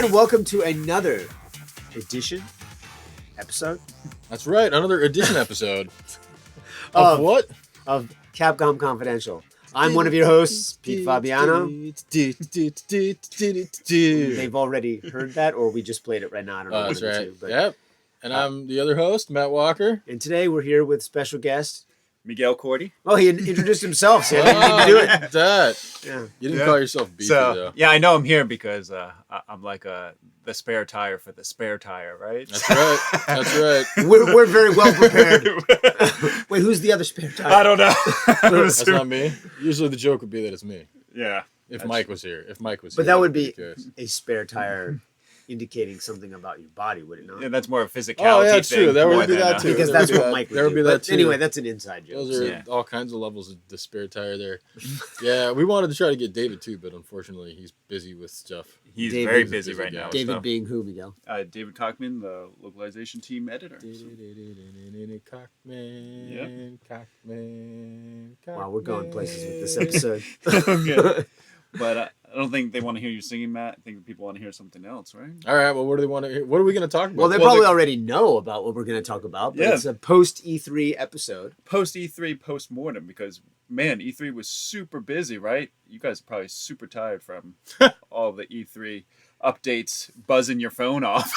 right, and welcome to another episode. That's right, another edition episode of what? Of Capcom Confidential. I'm one of your hosts, Pete Fabiano. They've already heard that, or we just played it right now. I don't know. That's right. Two, but, yep. And I'm the other host, Matt Walker. And today we're here with special guest Miguel Corti. Oh, he introduced himself, so I didn't need to do it. That. Yeah. You didn't call yourself Beefy, though. Yeah, I know I'm here because I'm like the spare tire for the spare tire, right? That's right. That's right. We're very well prepared. Wait, who's the other spare tire? I don't know. That's not me. Usually the joke would be that it's me. Yeah. If Mike was here. But that would be a spare tire indicating something about your body, would it not? Yeah, that's more a physicality thing. Oh, yeah, true. That would be that, too. Because that's what Mike would do. There would be that, too. Anyway, that's an inside joke. Those are all kinds of levels of the spare tire there. Yeah, we wanted to try to get David, too, but unfortunately, he's busy with stuff. He's very busy right now. David being who, Miguel? David Cockman, the localization team editor. Cockman, Cockman. Wow, we're going places with this episode. Okay. But I don't think they want to hear you singing, Matt. I think people want to hear something else, right? All right. Well, what do they want to hear? What are we going to talk about? Well, they probably already know about what we're going to talk about, but it's a post E3 episode. Post E3 post-mortem, because, man, E3 was super busy, right? You guys are probably super tired from all the E3 updates buzzing your phone off.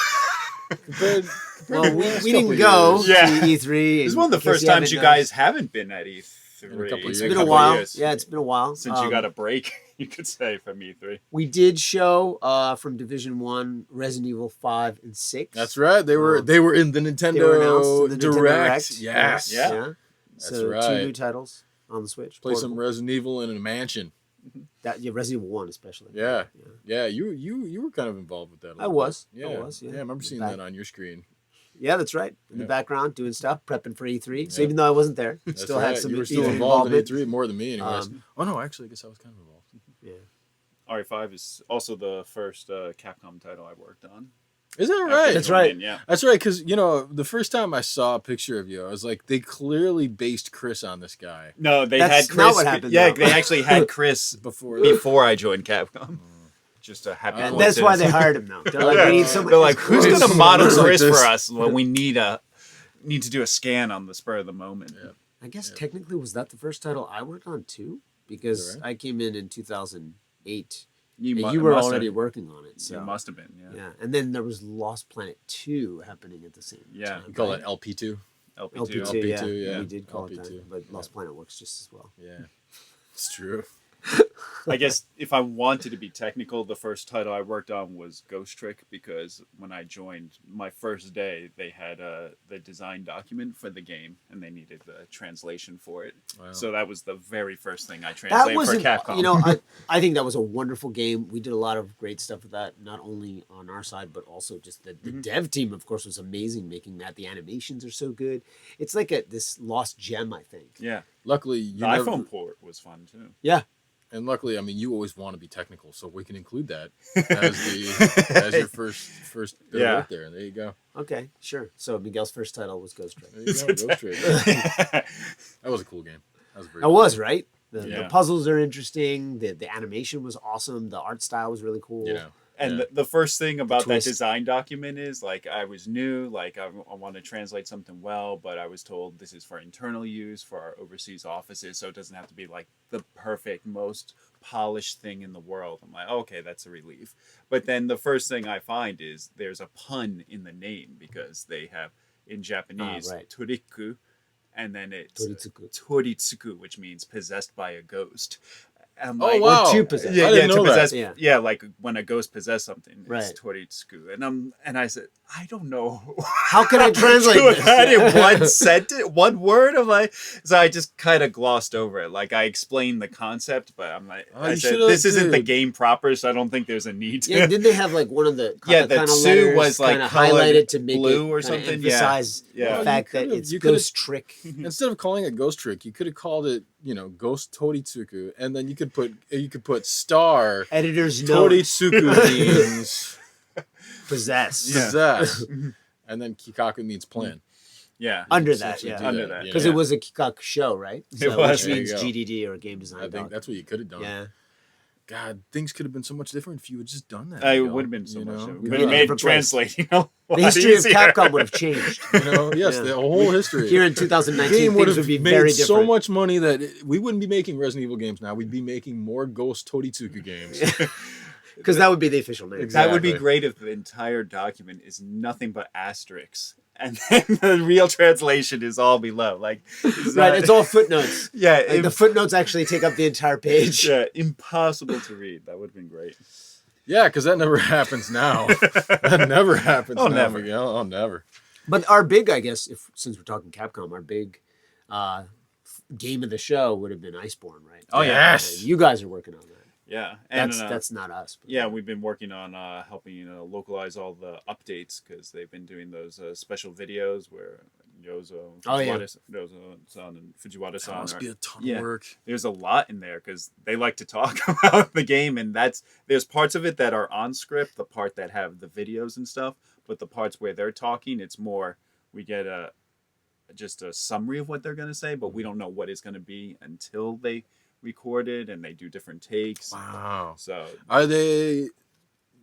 Well, we didn't go to E3. It's one of the first times you guys haven't been at E3. It's been a while. Yeah, it's been a while. Since you got a break, you could say, from E3. We did show from Division 1 Resident Evil 5 and 6. That's right. They were in the Nintendo Direct. Yes. Yeah. That's so right. 2 new titles on the Switch. Play some Resident Evil in a mansion. Resident Evil 1 especially. Yeah. You were kind of involved with that. I was. Yeah. I remember seeing that on your screen. Yeah, that's right. In the background, doing stuff, prepping for E3. So even though I wasn't there, still had some. You were still involved in E3 more than me, anyways. Oh no, actually, I guess I was kind of involved. Yeah. RE5 is also the first Capcom title I worked on. Is that right? That's right. Yeah. That's right. Because the first time I saw a picture of you, I was like, they clearly based Chris on this guy. No, That's had Chris. Not what happened, yeah, though. they actually had Chris before I joined Capcom. Just a happy And coincidence. that's why they hired him now. They're like, we need someone. They're like, who's going to model Chris like for us when we need to do a scan on the spur of the moment? Yeah. I guess technically, was that the first title I worked on too? Because I came in 2008. You were already working on it. So. You must have been, Yeah, and then there was Lost Planet 2 happening at the same time. You call it LP2? LP2, yeah. We did call it LP2. that, but Lost Planet works just as well. Yeah, it's true. I guess if I wanted to be technical, the first title I worked on was Ghost Trick, because when I joined my first day, they had the design document for the game and they needed the translation for it. Wow. So that was the very first thing I translated for Capcom. I think that was a wonderful game. We did a lot of great stuff with that, not only on our side, but also just the dev team, of course, was amazing making that. The animations are so good. It's like this lost gem, I think. Yeah. Luckily, the iPhone port was fun too. Yeah. And luckily, I mean, you always want to be technical, so we can include that as your first bit of work there. There you go. Okay, sure. So Miguel's first title was Ghost Trick. There you go, Ghost Trick. That was a cool game. That was right. The puzzles are interesting. The animation was awesome. The art style was really cool. And the first thing about that design document is, like, I was new, like, I want to translate something well, but I was told this is for internal use for our overseas offices, so it doesn't have to be, like, the perfect, most polished thing in the world. I'm like, okay, that's a relief. But then the first thing I find is there's a pun in the name, because they have, in Japanese, toriku, and then it's toritsuku, which means possessed by a ghost. Like, wow! Or to possess. To possess. Yeah, like when a ghost possesses something, it's toritsuku. And I said, I don't know. How can I translate this? That in one sentence, one word? I'm like, so I just kind of glossed over it. Like, I explained the concept, but I'm like, I said, this isn't the game proper, so I don't think there's a need to. Yeah, didn't they have like one of the the Tsu was like highlighted to make blue it or something? Emphasize the fact that it's Ghost Trick. Instead of calling it Ghost Trick, you could have called it, Ghost Toritsuku, and then you could put star editor's note. Toritsuku means possess. And then Kikaku means plan. Yeah. Under that. Because it was a Kikaku show, right? It was. Which means GDD or game design. I think that's what you could have done. Yeah. God, things could have been so much different if you had just done that. It Miguel, would have been so you much know? different. We'd Could be in have a made different place. translating a lot The history of easier. Capcom would have changed. You know, yes, Yeah. the whole history. Here in The 2019, game would things have would be made very so different. much money that we wouldn't be making Resident Evil games now. We'd be making more Ghost Toritsuka games. Because that would be the official name. That would be Exactly. great if the entire document is nothing but asterisks, and then the real translation is all below. Like, Right, it's all footnotes. yeah, Like the footnotes actually take up the entire page. yeah, impossible to read. That would have been great. Yeah, because that never happens now. That never happens Oh, now, never. Miguel. Oh, never. But our big, I guess, since we're talking Capcom, our big game of the show would have been Iceborne, right? Oh, yeah. Yes. You guys are working on that. Yeah, and That's not us. But yeah, we've been working on helping localize all the updates because they've been doing those special videos where Yozo, Oh, yeah. Yozo-san and That Fujiwara-san must are, be a ton yeah. of work. there's a lot in there because they like to talk about the game, and there's parts of it that are on script, the part that have the videos and stuff, but the parts where they're talking, it's more we get just a summary of what they're going to say, but we don't know what it's going to be until they record it and they do different takes. Wow. So Are they?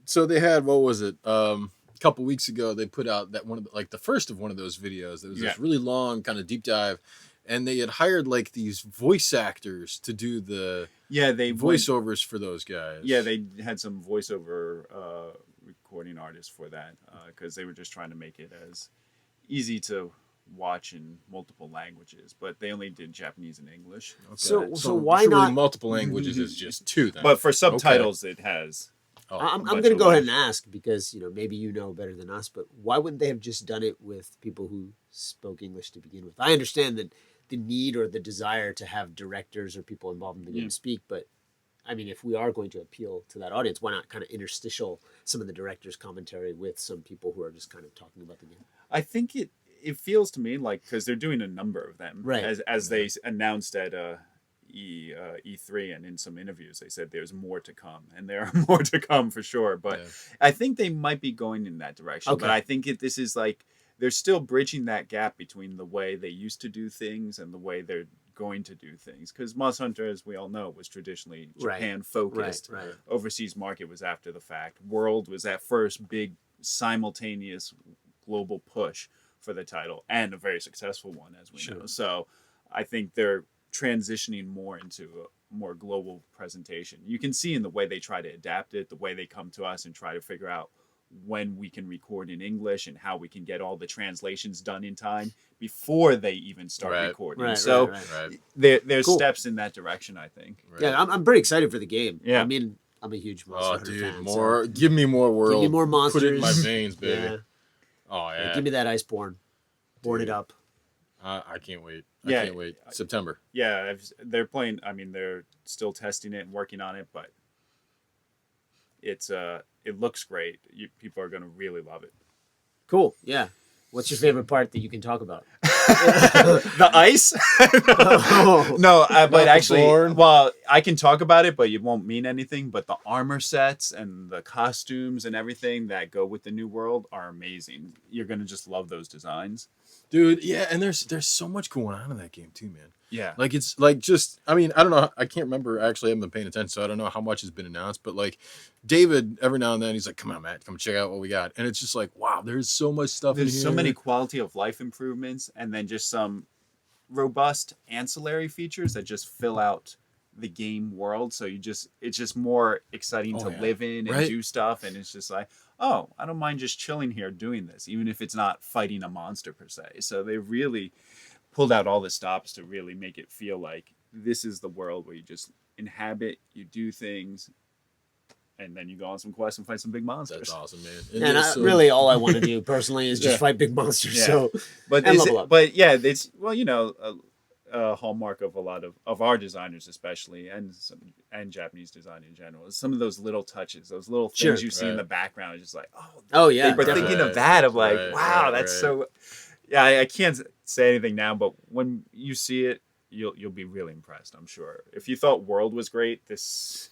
So they had, what was it? A couple weeks ago, they put out that one of the first of one of those videos. There was this really long kind of deep dive, and they had hired like these voice actors to do the they voiceovers for those guys. Yeah, they had some voiceover recording artists for that because they were just trying to make it as easy to watch in multiple languages, but they only did Japanese and English. So why truly not? multiple languages is just two then. But for subtitles, it has. Oh, I'm bunch going to of go ahead ways. and ask because maybe you know better than us, but why wouldn't they have just done it with people who spoke English to begin with? I understand that the need or the desire to have directors or people involved in the game speak, but I mean, if we are going to appeal to that audience, why not kind of interstitial some of the director's commentary with some people who are just kind of talking about the game? I think it feels to me like because they're doing a number of them, Right. As they announced at E3 and in some interviews, they said there's more to come, and there are more to come for sure. But I think they might be going in that direction. Okay. But I think this is like they're still bridging that gap between the way they used to do things and the way they're going to do things. Because Monster Hunter, as we all know, was traditionally Japan focused. Right. Overseas market was after the fact. World was that first big simultaneous global push for the title, and a very successful one, as we know. So I think they're transitioning more into a more global presentation. You can see in the way they try to adapt it, the way they come to us and try to figure out when we can record in English and how we can get all the translations done in time before they even start recording. Right, so right. there's Cool. steps in that direction, I think. Right. Yeah, I'm pretty excited for the game. Yeah. I mean, I'm a huge Monster Oh, Hunter dude, fan. more. Give me more world. Give me more monsters. Put it in my veins, baby. Yeah. Oh yeah. Give me that Iceborne. Born it up. I can't wait. Yeah. I can't wait. September. Yeah, they're playing. I mean, they're still testing it and working on it, but it looks great. People are going to really love it. Cool. Yeah. What's your favorite part that you can talk about? The ice? No, but the actually, board? well, I can talk about it, but it won't mean anything. But the armor sets and the costumes and everything that go with the new world are amazing. You're gonna just love those designs. Dude, yeah, and there's so much going on in that game too, man. Yeah. Like it's like just I mean, I don't know, I can't remember actually, I haven't been paying attention, so I don't know how much has been announced, but like David every now and then he's like, come on, Matt, come check out what we got. And it's just like, wow, there's so much stuff There's in so here. many quality of life improvements, and then just some robust ancillary features that just fill out the game world. So it's just more exciting to live in and do stuff. And it's just like, oh, I don't mind just chilling here doing this, even if it's not fighting a monster per se. So they really pulled out all the stops to really make it feel like this is the world where you just inhabit, you do things, and then you go on some quests and fight some big monsters. That's awesome, man. And really all I want to do personally is just fight big monsters. Yeah. So But and level up. But yeah, it's a hallmark of a lot of our designers, especially, and Japanese design in general, is some of those little touches, those little things you see in the background. It's just like, oh yeah, they were thinking of that. Of like, wow, that's right. so. Yeah, I can't say anything now, but when you see it, you'll be really impressed. I'm sure. If you thought World was great, this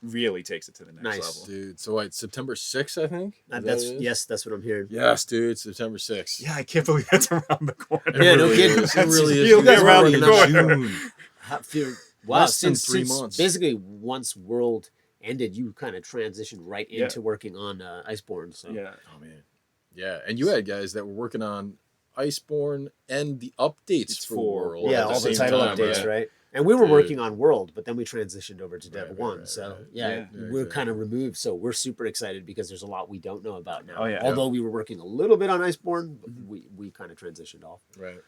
really takes it to the next level. Dude. So wait, September 6th, I think? That's what I'm hearing. Yes, dude, September 6th. Yeah, I can't believe that's around the corner. Yeah, no kidding. It really is. Really Dude, around we're the in corner. June. Wow, Less than since 3 months. Basically, once World ended, you kind of transitioned right into working on Iceborne. So Yeah. Oh man, yeah. And you had guys that were working on Iceborne and the updates for World. Yeah, at all the same title time, updates, right? right? And we were Dude. working on World, but then we transitioned over to Dev Right, 1. right, so, right. yeah, Yeah, we're kind of removed. So, we're super excited because there's a lot we don't know about now. Oh, yeah. Although we were working a little bit on Iceborne, but we kind of transitioned off. Right.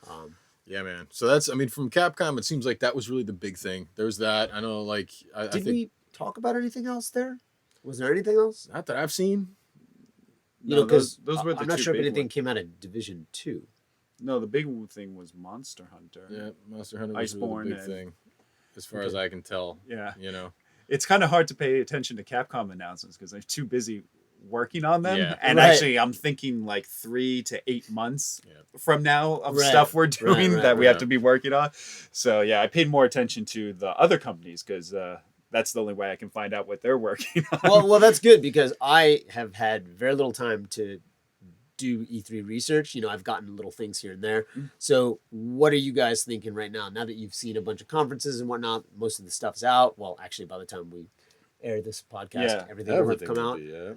Um, Yeah, man. So that's, I mean, from Capcom, it seems like that was really the big thing. There's that. I know, like, I did think, we talk about anything else there? Was there anything else? not that I've seen. You know, because those were the I'm not two sure if big anything ones. came out of Division 2. No, the big thing was Monster Hunter. Yeah, Monster Hunter was really Iceborne the big and- thing, as far as I can tell. Yeah. You know. It's kind of hard to pay attention to Capcom announcements because they're too busy working on them. Yeah. And Right. actually, I'm thinking like 3 to 8 months Yeah. from now of Right. stuff we're doing Right, that we have right. to be working on. So yeah, I paid more attention to the other companies because that's the only way I can find out what they're working on. Well, that's good because I have had very little time to do E3 research. You know, I've gotten little things here and there. So, what are you guys thinking right now? Now that you've seen a bunch of conferences and whatnot, most of the stuff's out. Well, actually, by the time we air this podcast, Yeah, everything will have Everything come will out. be, yeah.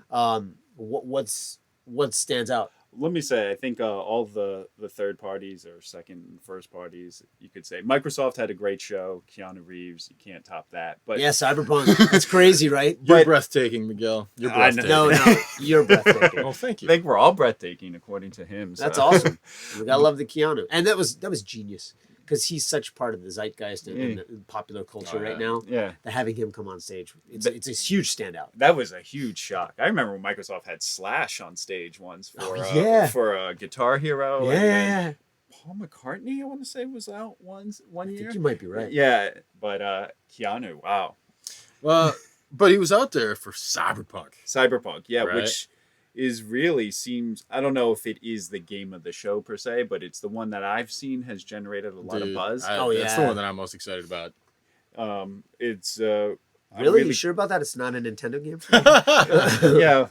What stands out? Let me say, I think all the third parties or second and first parties, you could say. Microsoft had a great show. Keanu Reeves, you can't top that. But Yeah, Cyberpunk. It's crazy, right? You're But- breathtaking, Miguel. You're I know. breathtaking. No, you're breathtaking. Oh, thank I you. think we're all breathtaking according to him. So. That's awesome. We gotta love the Keanu, and that was genius because he's such part of the zeitgeist and the popular culture Oh, right yeah. now. Yeah. That having him come on stage, it's a huge standout. That was a huge shock. I remember when Microsoft had Slash on stage once for yeah. for Guitar Hero. Yeah, and yeah, then yeah. Paul McCartney, I want to say, was out one I year. think you might be right. Yeah, but Keanu, wow, Well, but he was out there for Cyberpunk. Cyberpunk, yeah, Right. which is really seems. I don't know if it is the game of the show per se, but it's the one that I've seen has generated a lot of Dude, buzz. That's the yeah. one that I'm most excited about. It's I'm Really? You sure about that? It's not a Nintendo game? yeah.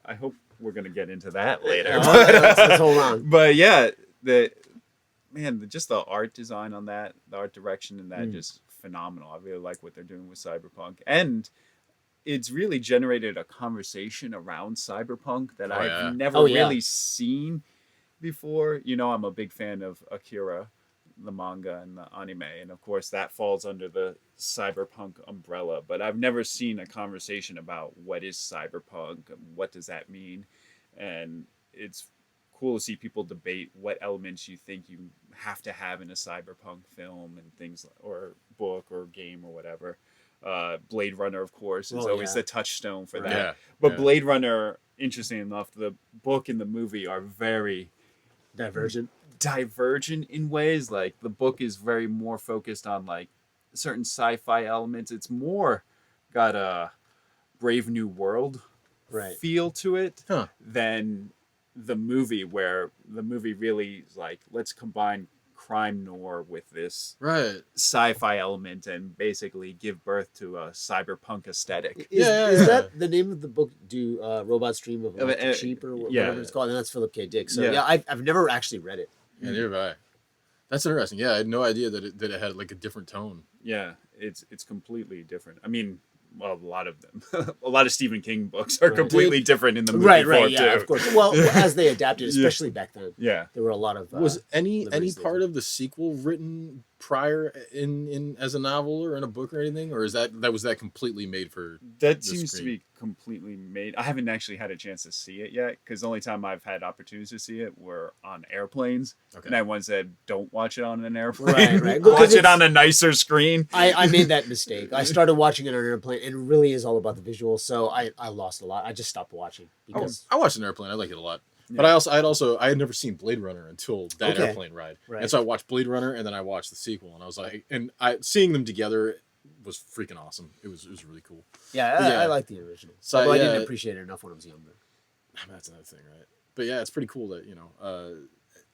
I hope we're gonna get into that later. Oh, but, let's hold on. But yeah, just the art design on that, the art direction, and that just phenomenal. I really like what they're doing with Cyberpunk, and it's really generated a conversation around Cyberpunk that I've yeah. never Oh, yeah. really seen before. You know, I'm a big fan of Akira, the manga and the anime, and of course that falls under the Cyberpunk umbrella. But I've never seen a conversation about what is Cyberpunk, what does that mean, and it's cool to see people debate what elements you think you have to have in a Cyberpunk film and things, or book or game or whatever. Blade Runner, of course, is Oh, always yeah. the touchstone for that. Yeah. But yeah. Blade Runner, interesting enough, the book and the movie are very Divergent. divergent in ways. Like the book is very more focused on like certain sci-fi elements. It's more got a Brave New World Right. feel to it Huh. than the movie, where the movie really is like, let's combine crime noir with this Right. sci-fi element and basically give birth to a cyberpunk aesthetic. Is that the name of the book? Do Robots Dream of Electric uh, Sheep or yeah. whatever it's called? And that's Philip K. Dick. So Yeah. yeah, I've never actually read it. Yeah, neither have I. That's interesting. Yeah, I had no idea that it had like a different tone. Yeah, it's completely different. I mean, well, a lot of them, a lot of Stephen King books are completely different in the movie Right, form yeah, too. of course. Well, as they adapted, especially back then, Yeah. there were a lot of. Was any liveries they part did. of the sequel written prior in as a novel or in a book or anything, or is that was that completely made for? That the seems to screen? be completely made. I haven't actually had a chance to see it yet because the only time I've had opportunities to see it were on airplanes. Okay. And everyone said, "Don't watch it on an airplane. Right, right. Watch Because it it's- on a nicer screen." I made that mistake. I started watching it on an airplane, and it really is all about the visuals. So I lost a lot. I just stopped watching because I watched an airplane. I like it a lot. But I had never seen Blade Runner until that Okay. airplane ride, Right. and so I watched Blade Runner and then I watched the sequel, and I was like, seeing them together was freaking awesome. It was really cool. I like the original. So, Although I yeah. didn't appreciate it enough when I was younger. That's another thing, right? But yeah, it's pretty cool that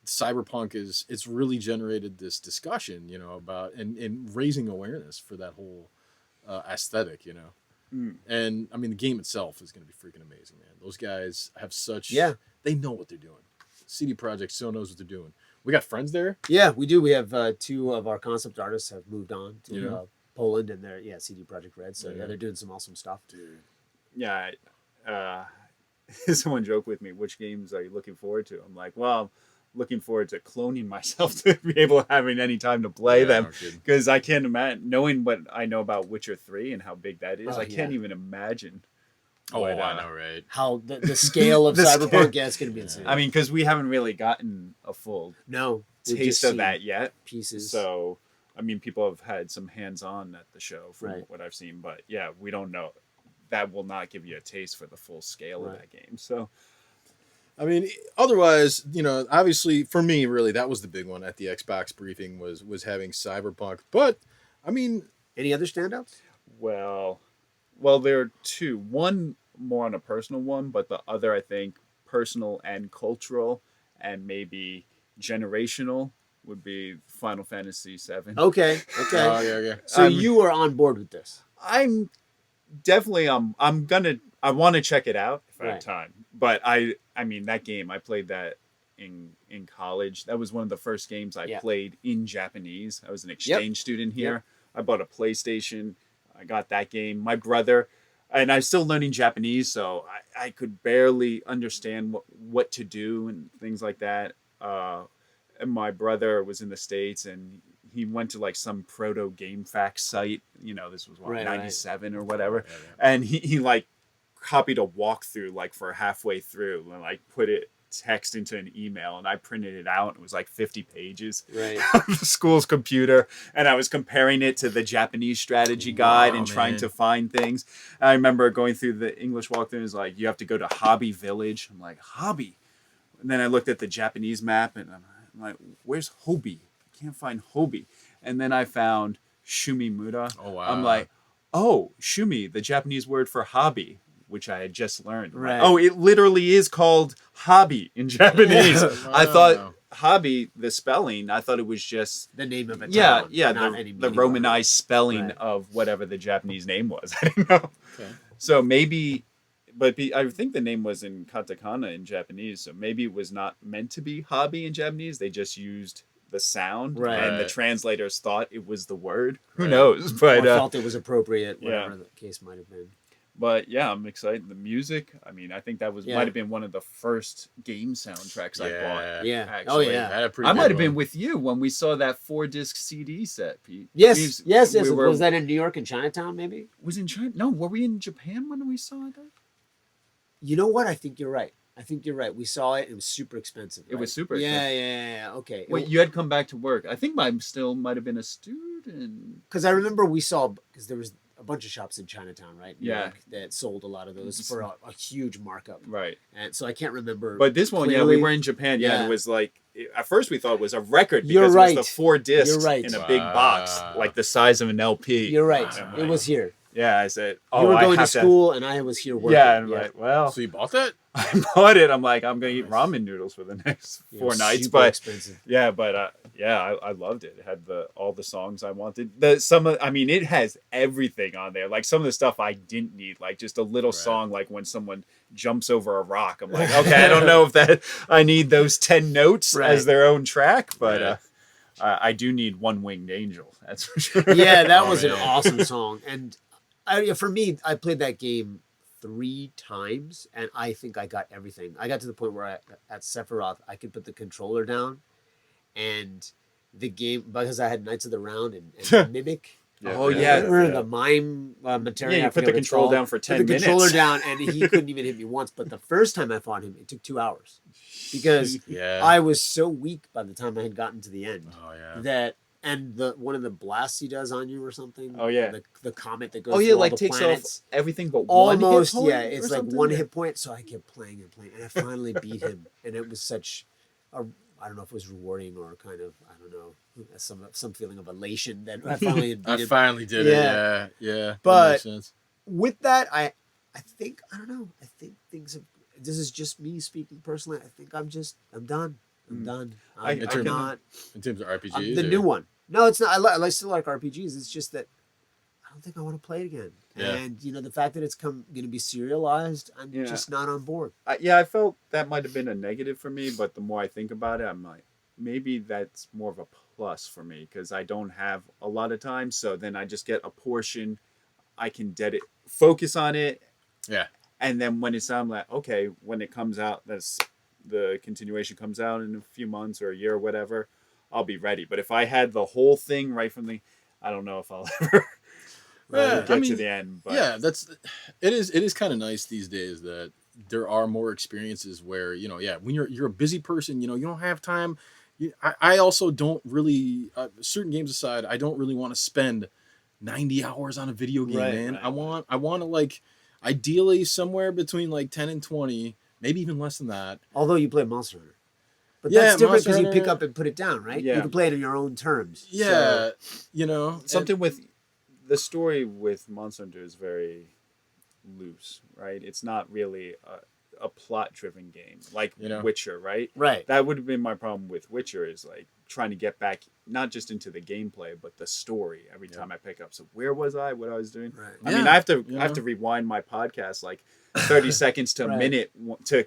Cyberpunk it's really generated this discussion, about and raising awareness for that whole aesthetic, And I mean, the game itself is going to be freaking amazing, man. Those guys have they know what they're doing. CD Projekt still knows what they're doing. We got friends there. Yeah, we do. We have two of our concept artists have moved on to Poland, and they're CD Projekt Red. So they're doing some awesome stuff. Dude. Yeah. Someone joked with me, which games are you looking forward to? I'm like, well, I'm looking forward to cloning myself to be able to having any time to play them, because I can't imagine, knowing what I know about Witcher 3 and how big that is, I can't even imagine. I know, right? How the scale of Cyberpunk, it's going to be insane. I mean, because we haven't really gotten a full taste of that yet. Pieces. So, I mean, people have had some hands-on at the show from what I've seen, but yeah, we don't know. That will not give you a taste for the full scale of that game. So, I mean, otherwise, obviously for me, really, that was the big one at the Xbox briefing was having Cyberpunk. But I mean, any other standouts? Well, there are two. One more on a personal one, but the other, I think, personal and cultural, and maybe generational, would be Final Fantasy VII. Okay. Oh, yeah. So you were on board with this? I'm definitely. I want to check it out if I have time. But I mean, that game, I played that in college. That was one of the first games I played in Japanese. I was an exchange student here. I bought a PlayStation. I got that game. My brother, and I'm still learning Japanese, so I could barely understand what to do and things like that. And my brother was in the States, and he went to like some proto game fact site. This was 97 or whatever. And he like copied a walkthrough like for halfway through and like put it text into an email, and I printed it out. It was like 50 pages on the school's computer, and I was comparing it to the Japanese strategy guide and trying to find things. And I remember going through the English walkthrough, and it was like, you have to go to Hobby Village. I'm like, Hobby? And then I looked at the Japanese map, and I'm like, where's Hobby? I can't find Hobby. And then I found Shumimura. Oh, wow. I'm like, oh, Shumi, the Japanese word for hobby, which I had just learned. Right. Oh, it literally is called hobby in Japanese. Wow. I thought hobby, the spelling, I thought it was just the name of a town. The Romanized spelling of whatever the Japanese name was. I didn't know. Okay. So maybe, I think the name was in katakana in Japanese, so maybe it was not meant to be hobby in Japanese. They just used the sound, and the translators thought it was the word. Who knows? But or felt it was appropriate, whatever the case might have been. But yeah, I'm excited. The music, I mean, I think that might have been one of the first game soundtracks I bought. Yeah. Actually. Oh yeah. I might have been with you when we saw that 4-disc CD set, Pete. Yes. Was that in New York and Chinatown? Maybe was in China. No, were we in Japan when we saw that? You know what? I think you're right. We saw it. It was super expensive. Right? It was super expensive. Yeah. Okay. Wait, you had come back to work. I think I still might have been a student. Because I remember because there was a bunch of shops in Chinatown, right? New Yeah. York, that sold a lot of those for a huge markup. Right. And so I can't remember. But this one, we were in Japan. Yeah. And it was like, at first we thought it was a record because You're right. it was the 4 discs in a big box, like the size of an LP. You're right. It was here. Yeah, I said, you were going to school and I was here working. Yeah, and like, well. So you bought that? I bought it. I'm like, I'm going to eat ramen noodles for the next 4 nights. Super expensive. Yeah, but I loved it. It had all the songs I wanted. It has everything on there. Like some of the stuff I didn't need, like just a little song, like when someone jumps over a rock. I'm like, okay, I don't know if I need those 10 notes as their own track, but I do need One Winged Angel. That's for sure. Yeah, that was an awesome song. And for me, I played that game 3 times, and I think I got everything. I got to the point where at Sephiroth, I could put the controller down, and the game, because I had Knights of the Round and Mimic. The mime material. Yeah, you put the control down for 10 minutes. The controller down, and he couldn't even hit me once. But the first time I fought him, it took 2 hours because I was so weak by the time I had gotten to the end and one of the blasts he does on you or something. Oh yeah, the comet that goes. Oh yeah, like the takes planets. off everything but almost. One hit point It's like one hit point. So I kept playing, and I finally beat him, and it was such a. I don't know if it was rewarding or kind of, I don't know, some feeling of elation that I finally beat him. I finally did it. Yeah. But that makes sense. With that, I think, I don't know. I think things have. This is just me speaking personally. I think I'm done. I'm done. I'm not. In terms of RPGs? The new one. No, it's not. I still like RPGs. It's just that I don't think I want to play it again. Yeah. And, the fact that it's going to be serialized, I'm just not on board. I felt that might have been a negative for me, but the more I think about it, I'm like, maybe that's more of a plus for me because I don't have a lot of time. So then I just get a portion. I can focus on it. Yeah. And then when it's I'm like, okay, when it comes out, the continuation comes out in a few months or a year or whatever, I'll be ready. But if I had the whole thing right from I don't know if I'll ever get to the end. But yeah, it is kind of nice these days that there are more experiences where, when you're a busy person, you don't have time. I also don't really, certain games aside, I don't really want to spend 90 hours on a video game, man. Right. I want to like, ideally somewhere between like 10 and 20, maybe even less than that. Although you play Monster Hunter. But that's different because you pick up and put it down, right? Yeah. You can play it on your own terms. Yeah, Something with the story with Monster Hunter is very loose, right? It's not really a plot-driven game like Witcher, right? Right. That would have been my problem with Witcher is like trying to get back not just into the gameplay but the story every time I pick up. So where was I? What I was doing? Right. I mean, I have to rewind my podcast like 30 seconds to a minute to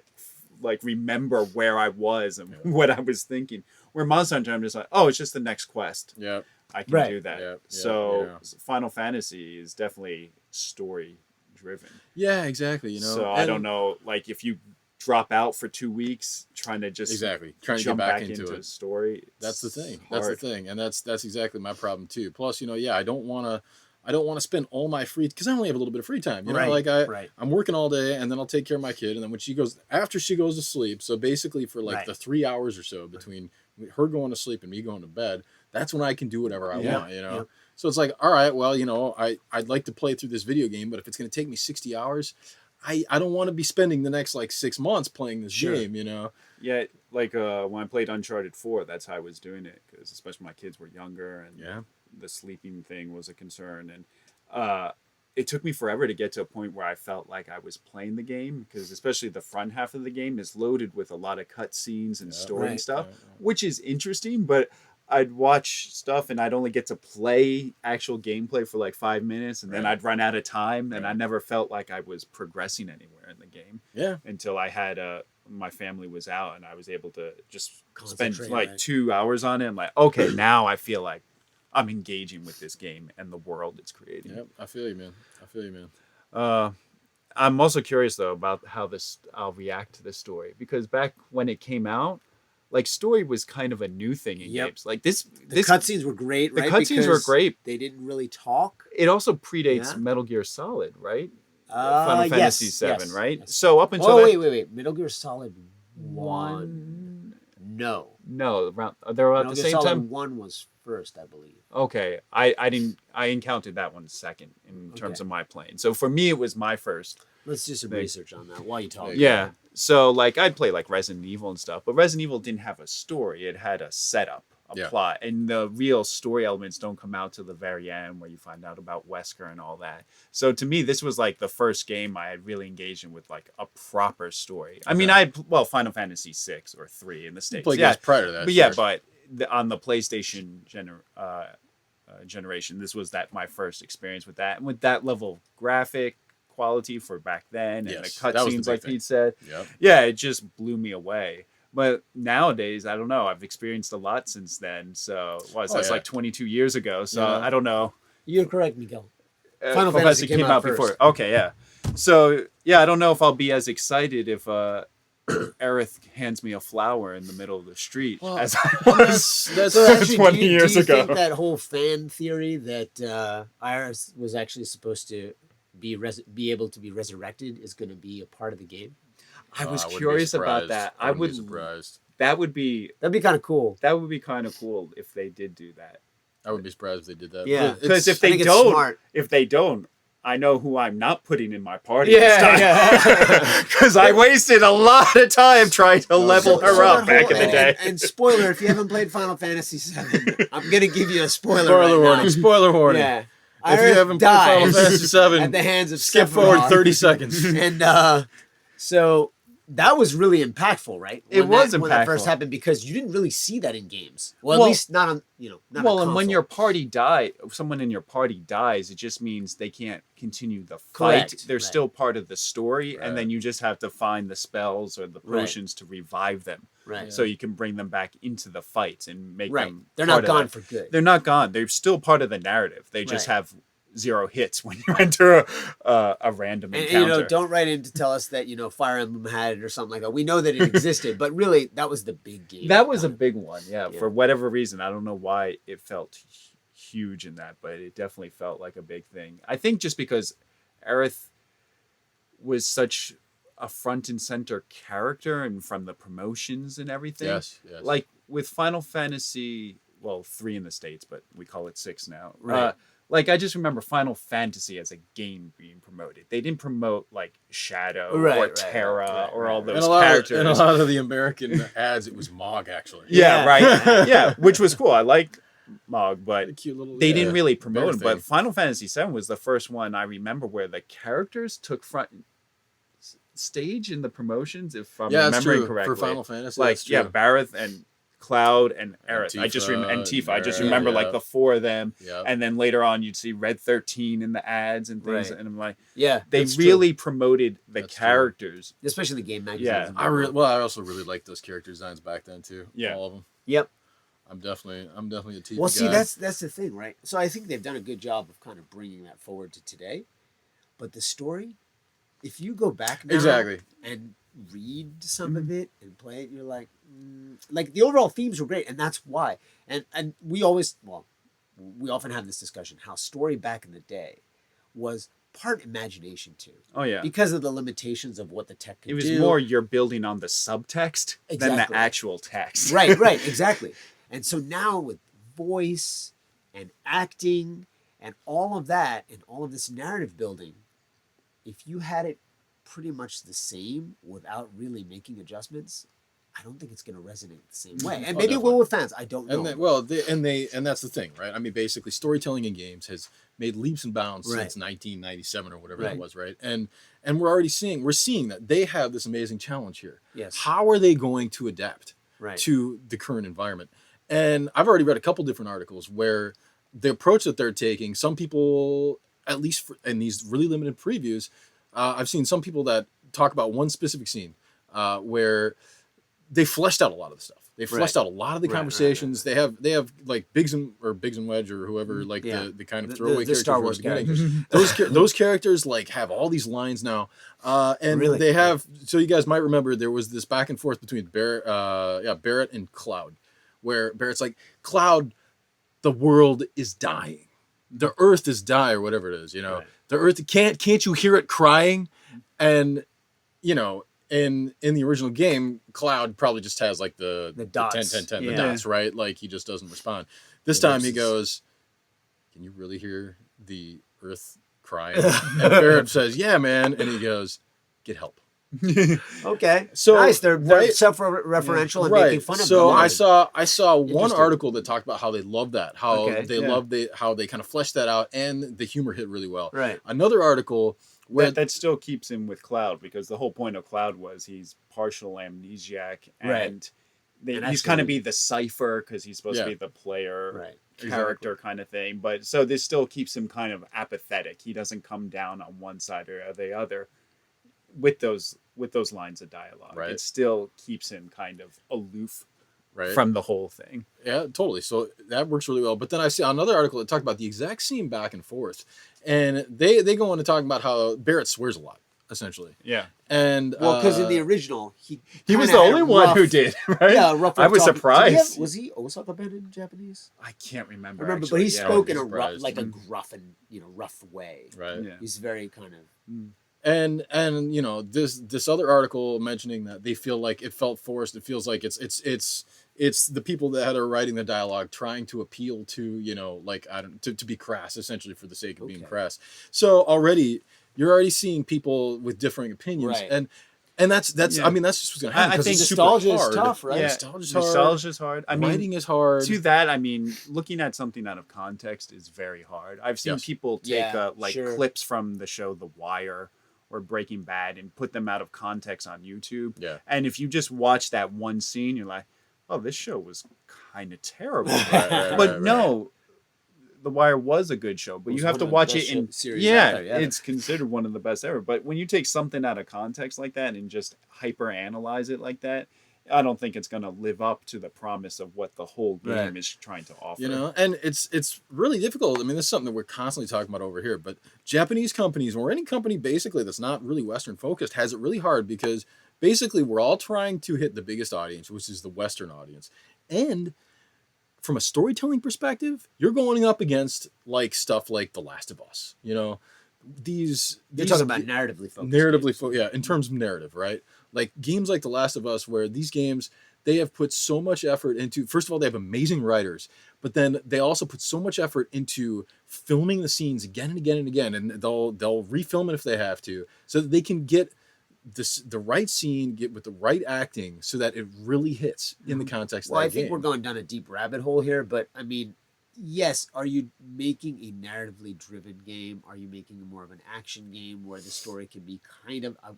like remember where I was and what I was thinking. Where Monster Hunter, I'm just like, oh, it's just the next quest. Yeah, I can do that. Yep. So Final Fantasy is definitely story driven. Yeah, exactly. So I don't know, like if you drop out for 2 weeks trying to just trying to jump get back into it. Story. That's the thing. Hard. That's the thing, and that's exactly my problem too. Plus, I don't want to spend all my free because I only have a little bit of free time. I'm working all day, and then I'll take care of my kid, and then when she goes to sleep. So basically, for like the 3 hours or so between her going to sleep and me going to bed, that's when I can do whatever I want. Yep. So it's like, all right, well, I'd like to play through this video game, but if it's going to take me 60 hours, I don't want to be spending the next like 6 months playing this game. Yeah, like when I played Uncharted 4, that's how I was doing it because especially my kids were younger and the sleeping thing was a concern, and it took me forever to get to a point where I felt like I was playing the game because especially the front half of the game is loaded with a lot of cutscenes and story and stuff, which is interesting, but I'd watch stuff and I'd only get to play actual gameplay for like 5 minutes and then I'd run out of time and I never felt like I was progressing anywhere in the game. Yeah. Until I had my family was out and I was able to just spend like 2 hours on it. I'm like, okay, now I feel like I'm engaging with this game and the world it's creating. Yep, I feel you, man. I'm also curious though about how I'll react to this story because back when it came out, like story was kind of a new thing in games. Like the cutscenes were great, right? The cutscenes were great. They didn't really talk. It also predates Metal Gear Solid, right? Final Fantasy VII, right? Yes. So up until wait. Metal Gear Solid 1. No. They're about the same time. Metal Gear Solid 1 was first, I believe. Okay, I encountered that one second in terms of my playing. So for me, it was my first. Let's do some research on that while you talk. Yeah. So like I'd play like Resident Evil and stuff, but Resident Evil didn't have a story. It had a setup, a plot, and the real story elements don't come out to the very end where you find out about Wesker and all that. So to me, this was like the first game I had really engaged in with like a proper story. I mean, Final Fantasy 6 or 3 in the States. Played games prior to that. But on the PlayStation generation, this was my first experience with that, and with that level of graphic quality for back then, and the cutscenes, like Pete said, it just blew me away. But nowadays, I don't know. I've experienced a lot since then. So that's like 22 years ago. So I don't know. You're correct, Miguel. Final Fantasy came out before. Okay, yeah. So I don't know if I'll be as excited if Aerith hands me a flower in the middle of the street as I was actually, 20 years ago. Do you think that whole fan theory that Aerith was actually supposed to be able to be resurrected is going to be a part of the game? I was curious about that. I would be surprised. That'd be kind of cool. That would be kind of cool if they did do that. I would be surprised if they did that. Yeah, because if they don't, I know who I'm not putting in my party this time. Because I wasted a lot of time trying to level her up back in the day. And spoiler, if you haven't played Final Fantasy VII, I'm going to give you a spoiler warning. Spoiler warning. Yeah. If you haven't played Final Fantasy VII, at the hands of skip forward 30 seconds. And so that was really impactful, right? It was when that first impactful. happened, because you didn't really see that in games. Well, at least not on, not well, on and when console. your party someone in your party dies, it just means they can't continue the fight. Correct. They're Right. still part of the story, Right. and then you just have to find the spells or the Right. potions to revive them. Right. So you can bring them back into the fight and make Right. them. They're part not of gone that. for good. They're not gone. They're still part of the narrative. They just Right. have 0 hits when you enter a random And encounter. don't write in to tell us that Fire Emblem had it or something like that. We know that it existed, but really that was the big game. That was a big one, yeah. Yeah. For whatever reason, I don't know why it felt huge in that, but it definitely felt like a big thing. I think just because Aerith was such a front and center character, and from the promotions and everything. Yes. Like with Final Fantasy, 3 in the States, but we call it 6 now. Right. Like I just remember Final Fantasy as a game being promoted. They didn't promote like Shadow or Terra or all those characters. And a lot of the American ads, it was Mog actually. Yeah, Yeah. right. Yeah, which was cool. I like Mog, but A cute little, they didn't really promote bear him. But thing. Final Fantasy VII was the first one I remember where the characters took front stage in the promotions, if I'm Yeah, that's remembering true. correctly. For Final Fantasy, Like that's true. Barrett and Cloud and Aerith. And I just Tifa, and Tifa. I just Barrett, remember yeah. like the 4 of them. Yeah. And then later on, you'd see Red 13 in the ads and things. Right. And I'm like, Yeah. they that's true. really promoted the That's true. characters. Especially the game magazines. Yeah. and I also really liked those character designs back then too. Yeah. All of them. Yep. I'm definitely a Tifa Well, see, guy. that's the thing, right? So I think they've done a good job of kind of bringing that forward to today. But the story, if you go back now Exactly. and read some of it and play it, you're like the overall themes were great, and that's why. And we often have this discussion how story back in the day was part imagination too, Oh, yeah. because of the limitations of what the tech could It was do. more you're building on the subtext than Exactly. the actual text. right, exactly. And so now with voice and acting and all of that and all of this narrative building, if you had it pretty much the same without really making adjustments, I don't think it's going to resonate the same way. And maybe it will with fans. I don't know. And that's the thing, right? I mean, basically, storytelling in games has made leaps and bounds Right. since 1997 or whatever Right. that was, right? And we're seeing that they have this amazing challenge here. Yes. How are they going to adapt Right. to the current environment? And I've already read a couple different articles where the approach that they're taking, some people, at least in these really limited previews, I've seen some people that talk about one specific scene where they fleshed out a lot of the stuff. They fleshed out a lot of the conversations. They have like Biggs and Wedge or whoever, like the kind of throwaway characters Star from the Wars beginning. characters. Those characters like have all these lines now, and Really? they have. So you guys might remember there was this back and forth between Barrett and Cloud, where Barrett's like, Cloud, the world is dying, the Earth is dying, or whatever it is. Right. The Earth can't you hear it crying? And in the original game, Cloud probably just has like the dots. 10, Yeah. the dots, right? Like he just doesn't respond. This time he goes, "Can you really hear the Earth crying?" And Barrett says, "Yeah, man." And he goes, "Get help." Okay. So, nice. They're right- self-referential and making fun of So them. I saw one Interesting. article that talked about how they love that, how Okay. they love how they kind of fleshed that out, and the humor hit really well. Right. Another article where That still keeps him with Cloud, because the whole point of Cloud was he's partial amnesiac, and Right. he's actually- kind of be the cipher because he's supposed to Yeah. be the player Right. character kind of thing. But so this still keeps him kind of apathetic. He doesn't come down on one side or the other with those lines of dialogue. Right. It still keeps him kind of aloof right from the whole thing. Yeah, totally. So that works really well. But then I see another article that talked about the exact same back and forth, and they go into talking about how Barrett swears a lot, essentially. Yeah. And Well, because in the original, he He was kinda the had only a one rough- who did, right? Yeah, rough. I was talking. surprised. Was he Osaka Ben in Japanese? I can't remember. I remember, actually. but he Yeah. spoke in a surprised. rough, like a gruff and rough way. right. Yeah. He's very kind of. And this other article mentioning that they feel like it felt forced. It feels like it's the people that are writing the dialogue trying to appeal to like to be crass, essentially, for the sake of being Okay. crass. So you're already seeing people with differing opinions, Right. and that's Yeah. I mean that's just what's gonna happen. I 'cause think it's super nostalgia is hard. tough, right? Yeah, Nostalgia's hard. I mean, Writing is hard. to that, I mean, looking at something out of context is very hard. I've seen Yes. people take Yeah, like sure. clips from the show The Wire or Breaking Bad and put them out of context on YouTube. Yeah. And if you just watch that one scene, you're like, oh, this show was kind of terrible. But no, The Wire was a good show, but you have to watch it in series. It's considered one of the best ever. But when you take something out of context like that and just hyper analyze it like that, I don't think it's going to live up to the promise of what the whole game is trying to offer. You know, and it's really difficult. I mean, this is something that we're constantly talking about over here, but Japanese companies or any company basically that's not really Western focused has it really hard because basically we're all trying to hit the biggest audience, which is the Western audience. And from a storytelling perspective, you're going up against like stuff like The Last of Us, you know, you're talking about narratively focused. Yeah, in terms of narrative, right? Like games like The Last of Us, where these games, they have put so much effort into, first of all, they have amazing writers, but then they also put so much effort into filming the scenes again and again and again, and they'll refilm it if they have to, so that they can get the right scene, get with the right acting, so that it really hits in the context of that game. Well, I think we're going down a deep rabbit hole here, but I mean, yes, are you making a narratively driven game? Are you making more of an action game where the story can be kind of, I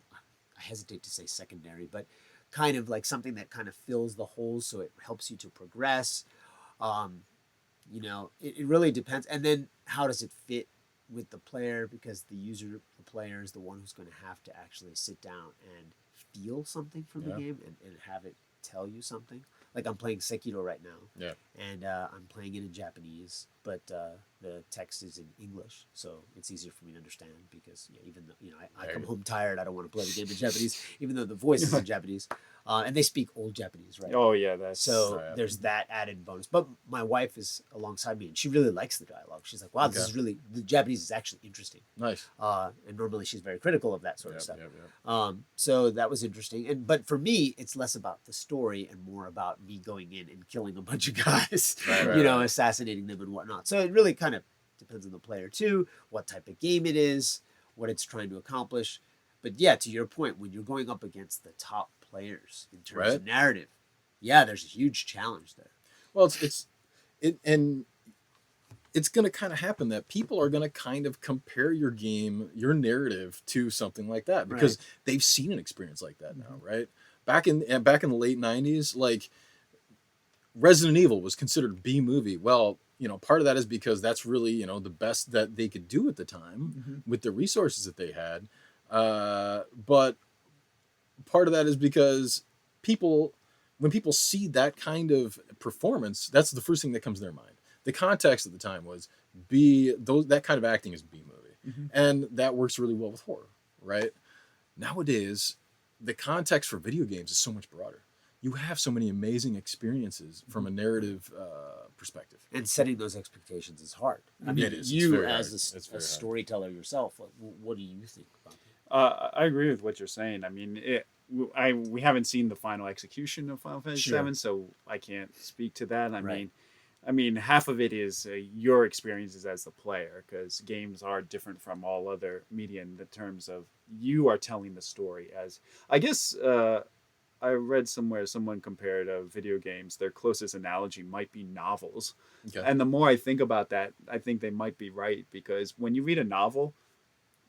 hesitate to say secondary, but kind of like something that kind of fills the holes so it helps you to progress? You know, it really depends. And then how does it fit with the player? Because the player is the one who's going to have to actually sit down and feel something from the game and have it tell you something. Like I'm playing Sekiro right now, and I'm playing it in Japanese, but the text is in English, so it's easier for me to understand because even though I come home tired, I don't want to play the game in Japanese, even though the voice is in Japanese, and they speak old Japanese, right? Oh yeah, that's so there's that added bonus. But my wife is alongside me, and she really likes the dialogue. She's like, "Wow, this is really the Japanese is actually interesting." Nice. And normally she's very critical of that sort of stuff. So that was interesting. But for me, it's less about the story and more about me going in and killing a bunch of guys, assassinating them and whatnot. So it really kind of depends on the player too, what type of game it is, what it's trying to accomplish. But yeah, to your point, when you're going up against the top players in terms of narrative, there's a huge challenge there. Well, it's going to kind of happen that people are going to kind of compare your game, your narrative to something like that because they've seen an experience like that now, right? Back in the late 90s, like Resident Evil was considered a B movie. Well, part of that is because that's really, the best that they could do at the time with the resources that they had. But part of that is because when people see that kind of performance, that's the first thing that comes to their mind. The context at the time was that kind of acting is B movie. And that works really well with horror, right? Nowadays, the context for video games is so much broader. You have so many amazing experiences from a narrative perspective. And setting those expectations is hard. I mean, it is. You as a storyteller yourself, what do you think about that? I agree with what you're saying. I mean, we haven't seen the final execution of Final Fantasy VII, so I can't speak to that. I mean, half of it is your experiences as the player, because games are different from all other media in the terms of you are telling the story. As I guess I read somewhere someone compared video games. Their closest analogy might be novels, and the more I think about that, I think they might be right, because when you read a novel,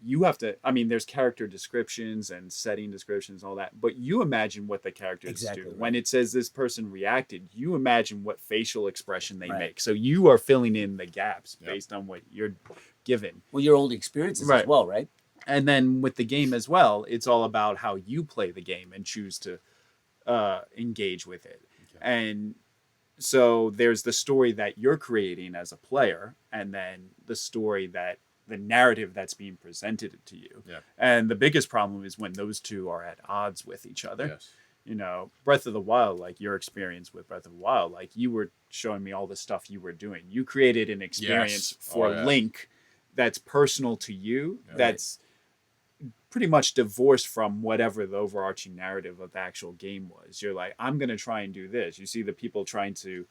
you have to, I mean, there's character descriptions and setting descriptions and all that, but you imagine what the characters do. Right. When it says this person reacted, you imagine what facial expression they make. So you are filling in the gaps based on what you're given. Well, your own experiences as well, right? And then with the game as well, it's all about how you play the game and choose to engage with it. And so there's the story that you're creating as a player, and then the narrative that's being presented to you. And the biggest problem is when those two are at odds with each other. Breath of the Wild, like your experience with Breath of the Wild, like you were showing me all the stuff you were doing. You created an experience for Link that's personal to you, that's pretty much divorced from whatever the overarching narrative of the actual game was. You're like, I'm going to try and do this. You see the people trying to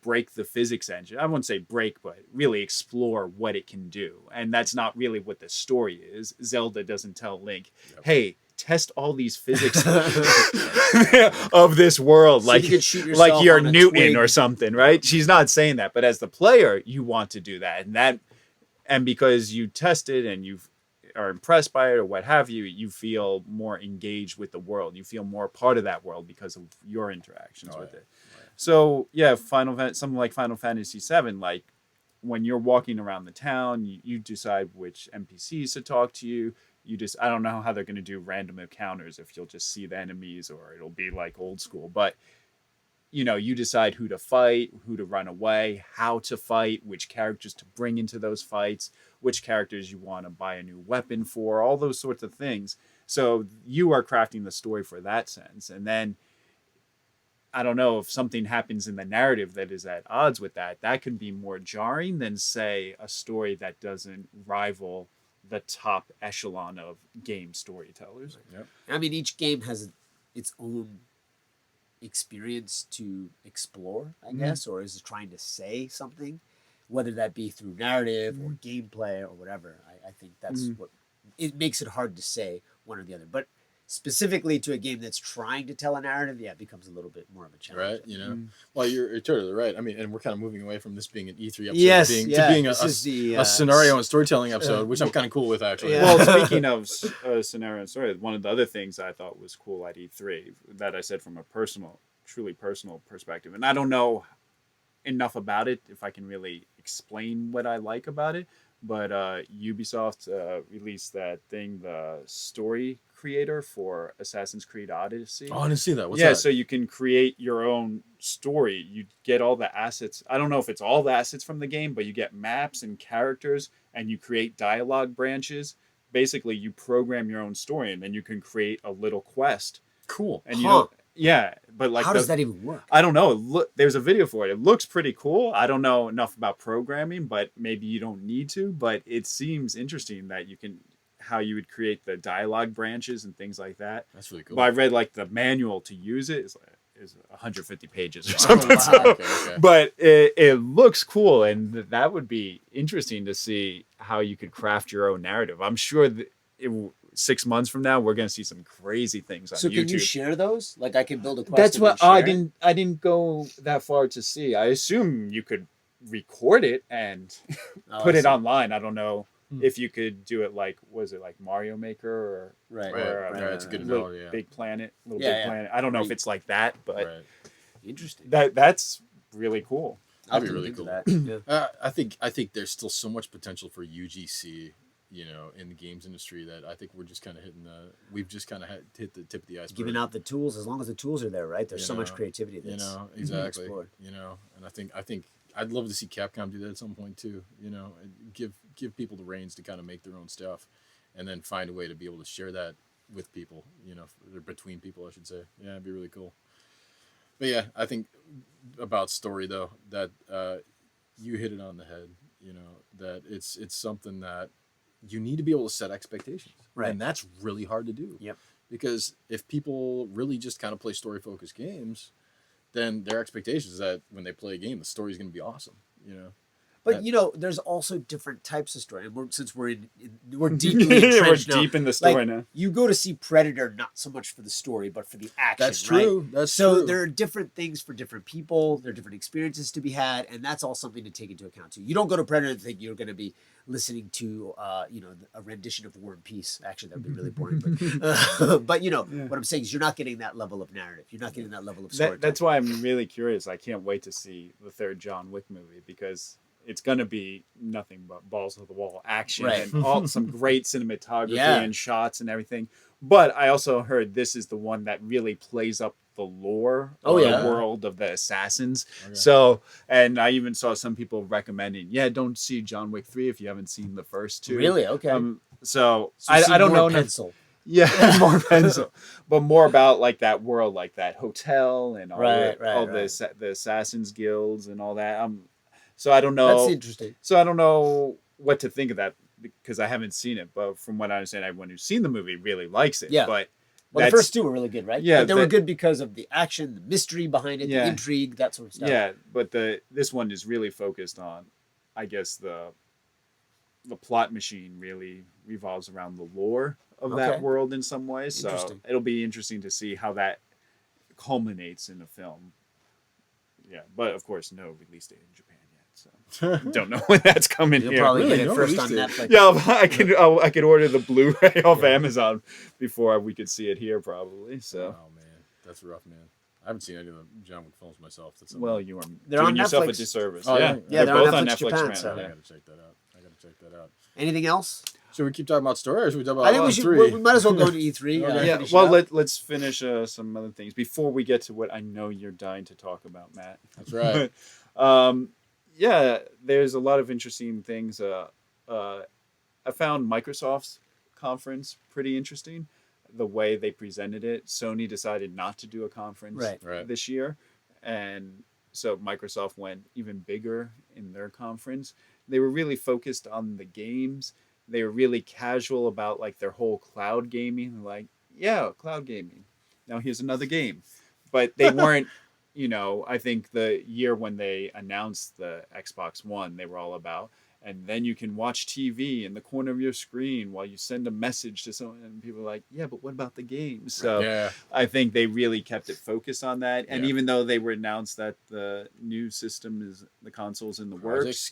break the physics engine. I wouldn't say break, but really explore what it can do. And that's not really what the story is. Zelda doesn't tell Link, hey, test all these physics of this world, so like you're Newton or something, right? She's not saying that, but as the player, you want to do that. And because you tested and you've are impressed by it or what have you, you feel more engaged with the world. You feel more part of that world because of your interactions with it. Right. So yeah, something like Final Fantasy VII, like when you're walking around the town, you decide which NPCs to talk to you. I don't know how they're going to do random encounters, if you'll just see the enemies or it'll be like old school, but you decide who to fight, who to run away, how to fight, which characters to bring into those fights, which characters you want to buy a new weapon for, all those sorts of things. So you are crafting the story for that sense. And then I don't know if something happens in the narrative that is at odds with that could be more jarring than, say, a story that doesn't rival the top echelon of game storytellers. Yep. I mean, each game has its own experience to explore, I guess, or is it trying to say something, whether that be through narrative or gameplay or whatever. I think that's what it makes it hard to say one or the other. But specifically to a game that's trying to tell a narrative, it becomes a little bit more of a challenge. Right, Well, you're totally right. I mean, and we're kind of moving away from this being an E3 episode to being a scenario and storytelling episode, which I'm kind of cool with, actually. Yeah. Well, speaking of scenario and story, one of the other things I thought was cool at E3 that I said from a truly personal perspective, and I don't know enough about it if I can really explain what I like about it, but Ubisoft released that thing, the story creator for Assassin's Creed Odyssey. Oh, I didn't see that. What's that? So you can create your own story. You get all the assets. I don't know if it's all the assets from the game, but you get maps and characters, and you create dialogue branches. Basically, you program your own story, and then you can create a little quest. Cool. And but like, how does that even work? I don't know. There's a video for it. It looks pretty cool. I don't know enough about programming, but maybe you don't need to. But it seems interesting that how you would create the dialogue branches and things like that. That's really cool. But I read like the manual to use it is 150 pages or something. Wow. Okay. But it looks cool, and that would be interesting to see how you could craft your own narrative. I'm sure that 6 months from now, we're going to see some crazy things on YouTube. So can you share those? Like I can build a quest. That's what I didn't go that far to see. I assume you could record it and put it online. I don't know if you could do it like, was it like Mario Maker or right? That's a good analogy. Yeah. Big Planet. I don't know if it's like that, but interesting. That's really cool. That'd be really cool. That. I think there's still so much potential for UGC, in the games industry, that I think we're just kind of we've just kind of hit the tip of the iceberg. Giving out the tools, as long as the tools are there, right? There's so much creativity that's exactly. explored. And I think I'd love to see Capcom do that at some point too. And give people the reins to kind of make their own stuff, and then find a way to be able to share that with people. Between people, I should say. Yeah, it'd be really cool. But yeah, I think about story though, that you hit it on the head. That it's something that you need to be able to set expectations, right? And that's really hard to do. Yep. Because if people really just kind of play story-focused games, then their expectation is that when they play a game, the story is going to be awesome. But there's also different types of story. And since we're deeply entrenched we're deep in the story now. You go to see Predator not so much for the story, but for the action. That's true. Right? That's so true. There are different things for different people. There are different experiences to be had, and that's all something to take into account too. You don't go to Predator and think you're going to be listening to a rendition of War and Peace. Actually, that would be really boring. But what I'm saying is you're not getting that level of narrative. You're not getting that level of story. That's why I'm really curious. I can't wait to see the third John Wick movie, because it's going to be nothing but balls to the wall action and some great cinematography and shots and everything. But I also heard this is the one that really plays up the lore of the world of the assassins. Okay. So, and I even saw some people recommending, don't see John Wick 3 if you haven't seen the first two. Really? Okay. So I don't know. Pencil. Yeah, more pencil, but more about like that world, like that hotel and all the assassins guilds and all that. So I don't know. That's interesting. So I don't know what to think of that, because I haven't seen it. But from what I understand, everyone who's seen the movie really likes it. Yeah. But the first two were really good, right? Yeah. But they were good because of the action, the mystery behind it, the intrigue, that sort of stuff. Yeah, but this one is really focused on, I guess, the plot machine really revolves around the lore of that world in some ways. So it'll be interesting to see how that culminates in a film. Yeah, but of course, no release date in Japan yet. So don't know when that's coming You'll here. probably Really? get it No first release on date. Netflix. Yeah, I could order the Blu-ray off Amazon before we could see it here, probably. So, Oh man, that's rough, man. I haven't seen any of the John Wick films myself. That's well, you are They're doing on yourself a Netflix. disservice. Oh, yeah, yeah, they're both on on Netflix Netflix. Japan, Man. so- I Yeah. gotta check that out. Anything else? Should we keep talking about story, or should we talk about I think we should. E3? We might as well go to E3. Okay. Yeah, finish it well, up. let's finish some other things before we get to what I know you're dying to talk about, Matt. That's right. Yeah, there's a lot of interesting things. I found Microsoft's conference pretty interesting. The way they presented it, Sony decided not to do a conference Right. this year, and so Microsoft went even bigger in their conference. They were really focused on the games. They were really casual about like their whole cloud gaming. Like, yeah, cloud gaming. Now here's another game, but they weren't. I think the year when they announced the Xbox One, they were all about, and then you can watch TV in the corner of your screen while you send a message to someone, and people are like, yeah, but what about the games? So Yeah. I think they really kept it focused on that. And Yeah. even though they were announced that the new system the console's in the works,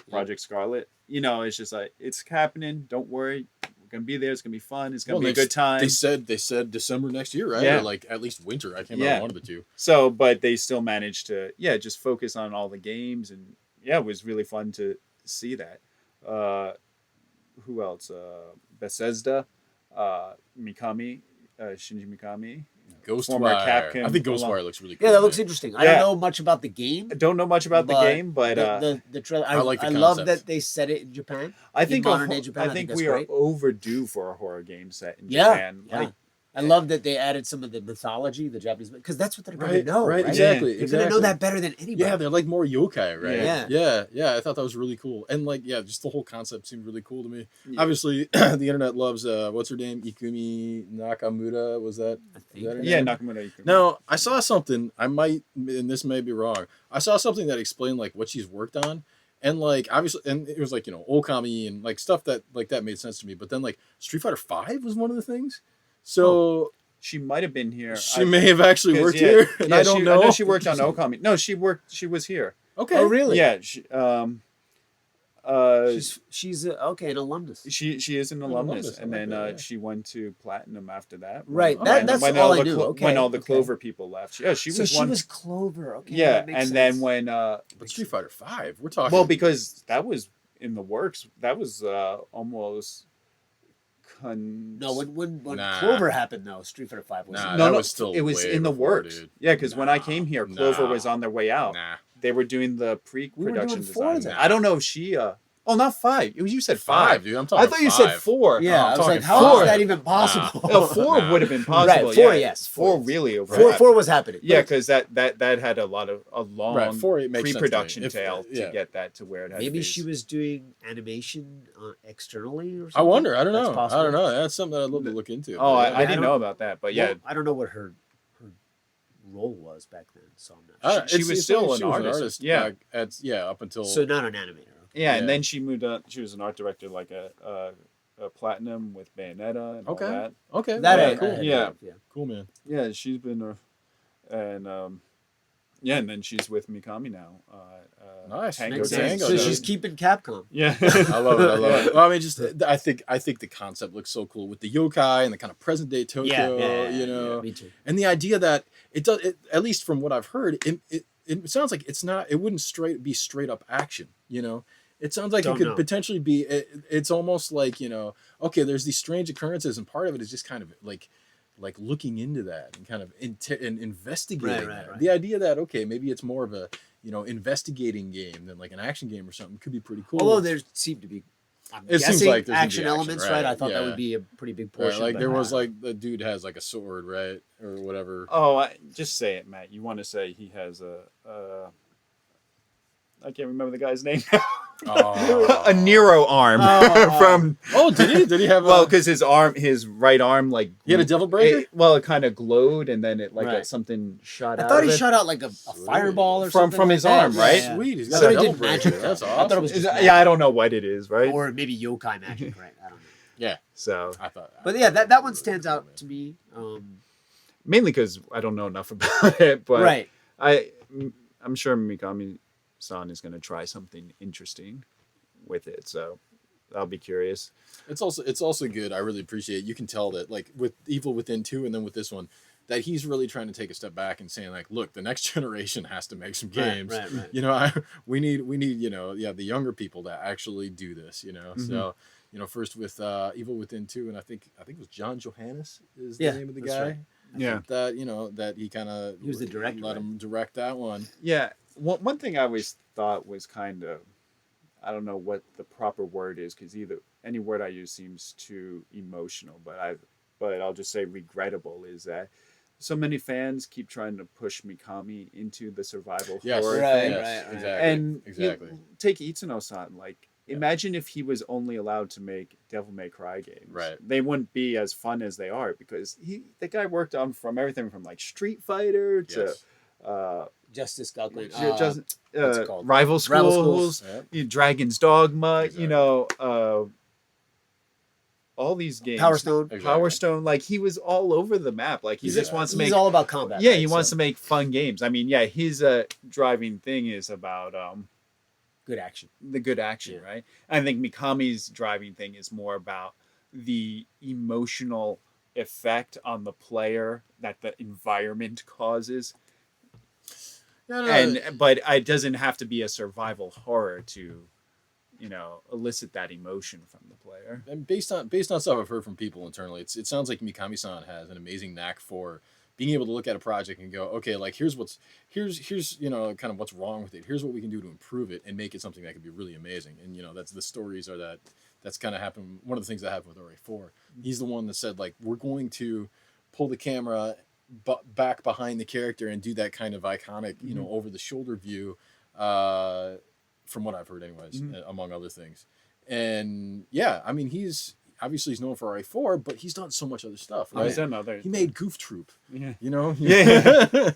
Project Scarlet, it's just like, it's happening. Don't worry. We're going to be there. It's going to be fun. It's going to be a good time. They said December next year, right? Yeah. Or like at least winter. I can't remember one of the two. So, but they still managed to, just focus on all the games. And it was really fun to see that. Who else? Bethesda, Shinji Mikami. Former Ghostwire. Capcom I think alum. Ghostwire looks really cool. Yeah, that looks man. interesting. I Yeah. don't know much about the game. I don't know much about the game, but the trailer. I like the I love concept. that they set it in Japan. I think modern day Japan, I think that's we are great. overdue for a horror game set in Yeah, Japan. yeah. Like, I love that they added some of the mythology, the Japanese, because that's what they're going to Right, know. right, Right, exactly. They're going to know that better than anybody. Yeah, they're like more yokai, right? Yeah. Yeah. I thought that was really cool, and like, just the whole concept seemed really cool to me. Yeah. Obviously, the internet loves what's her name, Ikumi Nakamura. Was that? I Is think. that her yeah, name? Nakamura. Now, I saw something. I might, and this may be wrong. I saw something that explained like what she's worked on, and like obviously, and it was like Okami and like stuff that made sense to me. But then like Street Fighter V was one of the things. So She might have been here. she may have actually 'cause, worked here, and I don't know. I know she worked on Okami. No, she was here. Okay. Oh, really? Yeah. She's okay, an alumnus. She is an alumnus, I and like then that, yeah. she went to platinum after that. Right, When that's all I the knew. Okay, when all the okay. Clover people left. Yeah, she So was she one. was Clover. Okay, Yeah, that and makes then sense. when But Street Fighter V, we're talking. well, because that was in the works. That was almost. No, when Nah. Clover happened though, Street Fighter V was Nah, no, that no, was still it was way in the before, works. dude. Yeah, because when I came here, Clover Nah. was on their way out. Nah. They were doing the pre-production doing four design. then. I don't know if she. Oh, not 5. You said 5. Dude. I'm talking. I thought you said 5. 4. Yeah, I'm I was talking like, how four. is that even possible? No, 4 Nah. would have been possible. Right, 4, yeah. yes. 4 4 really over. Four was happening. Yeah, because that had a long Right, 4, it makes sense to me. pre-production If- tail yeah. to get that to where it had. Maybe to be. she was doing animation externally or something. I wonder. I don't That's know. possible. I don't know. That's something that I'd love to look into. Oh, but, I I didn't don't- know about that, but yeah, Well, I don't know what her role was back then, so I'm not sure. she was still an artist. Yeah. Up until So not an animator. yeah, and Yeah. then she moved up. She was an art director, like a platinum with Bayonetta and Okay. all that. okay. That yeah, I- cool. I had Yeah. heard of, yeah. Cool, man. Yeah, she's been, and and then she's with Mikami now. Nice. Tango Makes Dance. sense. Tango So Dance. she's keeping Capcom. Yeah, I love it. I love it. Well, I mean, just I think the concept looks so cool with the yokai and the kind of present day Tokyo. Yeah, me too. And the idea that it does, at least from what I've heard, it sounds like it's not. It wouldn't be straight up action. It sounds like Don't it could know. potentially be. It's almost like okay, there's these strange occurrences, and part of it is just kind of like looking into that and kind of and investigating Right, that. right. The idea that okay, maybe it's more of a investigating game than like an action game or something could be pretty cool. Although there seemed to be, I'm It seems guessing like there's gonna be action action, elements, right? right, I thought that yeah. would be a pretty big Right, portion. like but there was nah. like the dude has like a sword, right, or whatever. Oh, just say it, Matt. You want to say he has I can't remember the guy's name. Oh. A Nero arm from. Oh, did he? Did he have? Well, because his right arm, like he had a devil breaker. it kind of glowed, and then it Right. something shot I out. thought of he it. shot out like a fireball or From something his like that. arm, right? Yeah. Sweet, he's So got a he devil did breaker. magic. That's though. awesome. I thought it was just Yeah, I don't know what it is, right? or maybe yokai magic, right? I don't know. Yeah, So I thought. But yeah, that one stands out to me. mainly because I don't know enough about it, but Right. I'm sure Mikami San is going to try something interesting with it. So I'll be curious. It's also good. I really appreciate. You can tell that like with Evil Within 2 and then with this one, that he's really trying to take a step back and saying like, look, the next generation has to make some games. Right. You know, we need the younger people to actually do this. You know, so first with Evil Within 2, and I think it was John Johannes is the name of the guy. Right. Yeah, that he kind of he was the director. Let him direct that one. Yeah, one thing I always thought was kind of, I don't know what the proper word is, because any word I use seems too emotional, but I'll just say regrettable, is that so many fans keep trying to push Mikami into the survival horror thing. Exactly. And exactly. Take Itsuno-san, like imagine if he was only allowed to make Devil May Cry games. Right. They wouldn't be as fun as they are, because the guy worked on from everything from like Street Fighter to Justice Gauntlet. what's it called? Rival Schools, Dragon's Dogma, Exactly. all these games. Power Stone. Exactly. Power Stone, like he was all over the map. Like he just wants to make. He's all about combat. Yeah, right? he wants to make fun games. I mean, yeah, his driving thing is about good action. the good action, right? I think Mikami's driving thing is more about the emotional effect on the player that the environment causes. But it doesn't have to be a survival horror to, elicit that emotion from the player. And based on stuff I've heard from people internally, it sounds like Mikami-san has an amazing knack for being able to look at a project and go, okay, like here's kind of what's wrong with it. Here's what we can do to improve it and make it something that could be really amazing. And that's the stories are that's kind of happened. One of the things that happened with RA4, he's the one that said like, we're going to pull the camera back behind the character and do that kind of iconic, over the shoulder view, from what I've heard anyways, among other things. And yeah, I mean, he's known for RA4, but he's done so much other stuff, right? He's done other. He made Goof Troop, Yeah. Yeah.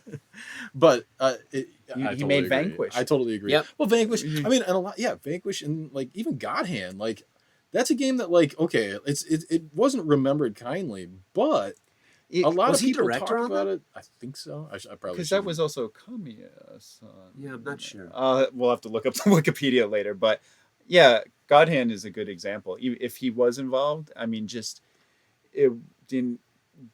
But he totally made agree. Vanquish. I totally agree. Yep. Well, Vanquish, I mean, and Vanquish and like even God Hand, like that's a game that like, okay, it wasn't remembered kindly, but a lot of people talk about it. I think so. I probably because that was also Kamiya-san. Yeah, I'm not sure. We'll have to look up the Wikipedia later, but yeah, God Hand is a good example. If he was involved, I mean, just it didn't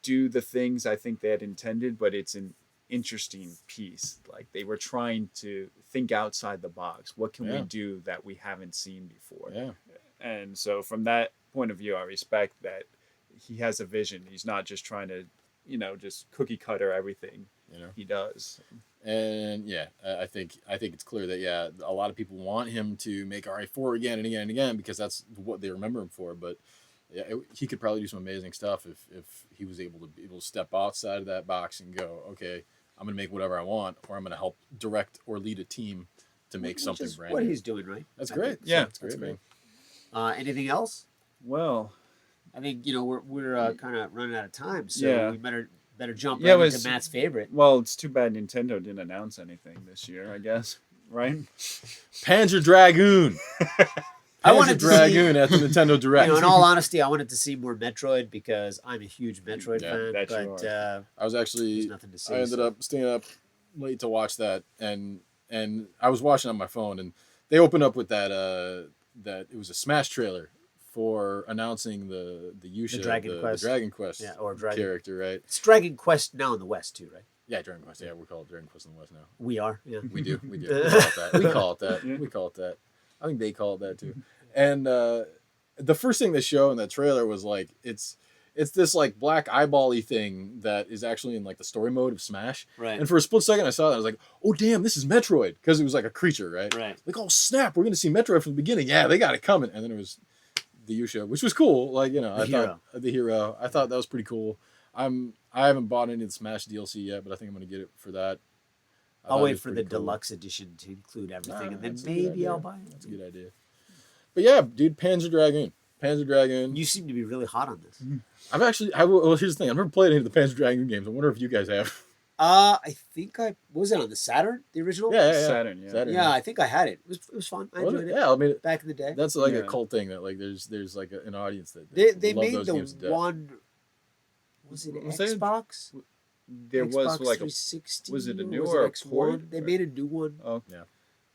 do the things I think they had intended, but it's an interesting piece. Like they were trying to think outside the box. What can we do that we haven't seen before? Yeah. And so from that point of view, I respect that he has a vision. He's not just trying to, just cookie cutter everything he does. And yeah, I think it's clear that a lot of people want him to make RA4 again and again and again because that's what they remember him for. But yeah, he could probably do some amazing stuff if he was able to step outside of that box and go, okay, I'm gonna make whatever I want, or I'm gonna help direct or lead a team to make something brand new. What he's doing, right? That's great. Yeah, that's great, man. Anything else? Well, I think we're kind of running out of time, so we better jump into Matt's favorite. Well, it's too bad Nintendo didn't announce anything this year, I guess, right? Panzer Dragoon. I wanted to Dragoon at the Nintendo Direct. In all honesty, I wanted to see more Metroid because I'm a huge Metroid fan. But I was actually, there's nothing to see, I ended up staying up late to watch that, and I was watching on my phone, and they opened up with that it was a Smash trailer for announcing the Yusha, the Dragon Quest character, right? It's Dragon Quest now in the West too, right? Yeah, Dragon Quest. Yeah, we call it Dragon Quest in the West now. We are. Yeah, we do. We call it that. I think they call it that too. And the first thing they show in that trailer was like it's this like black eyeball-y thing that is actually in like the story mode of Smash. Right. And for a split second I saw that, I was like, oh damn, this is Metroid, because it was like a creature, right? Right. Like, oh snap, we're gonna see Metroid from the beginning. Yeah, they got it coming. And then it was the Yusha, which was cool. Like, the hero. I thought that was pretty cool. I haven't bought any of the Smash DLC yet, but I think I'm gonna get it for that. I'll wait for the deluxe edition to include everything, and then maybe I'll buy it. That's a good idea. But yeah, dude, Panzer Dragon. You seem to be really hot on this. Well, here's the thing. I've never played any of the Panzer Dragon games. I wonder if you guys have. I think was it on the Saturn, the original? Yeah. Saturn, yeah. I think I had it. It was fun. I enjoyed it. Yeah, I mean, back in the day. That's like a cult thing that like there's like an audience that they love made those the games to death. one. Was it Xbox? There Xbox was like 360, was it a new or or a X1? port? They made a new one. Oh yeah.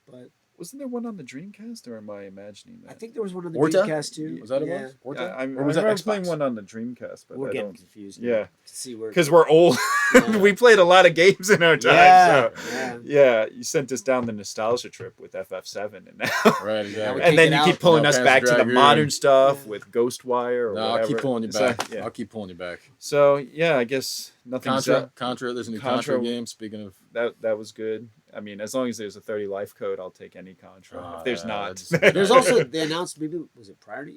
But Wasn't there one on the Dreamcast, or am I imagining that? I think there was one on the Orta? Dreamcast too. Was that yeah. it? Orta? I Or was that remember Xbox? playing one on the Dreamcast, but We're I getting don't. confused. Yeah. To see where Because we're old. Yeah. We played a lot of games in our time. Yeah, So yeah. you sent us down the nostalgia trip with FF7, and now, Right, exactly. and then Take you it keep out. pulling No, us Panzer back to the Dragon. modern stuff Yeah. with Ghostwire or No, whatever. I'll keep pulling you So, back. yeah. I'll keep pulling you back. So yeah, I guess nothing. Contra. There's a new Contra game. Speaking of, That was good. I mean, as long as there's a 30 life code, I'll take any Contra. If there's not, There's also they announced, maybe was it prior to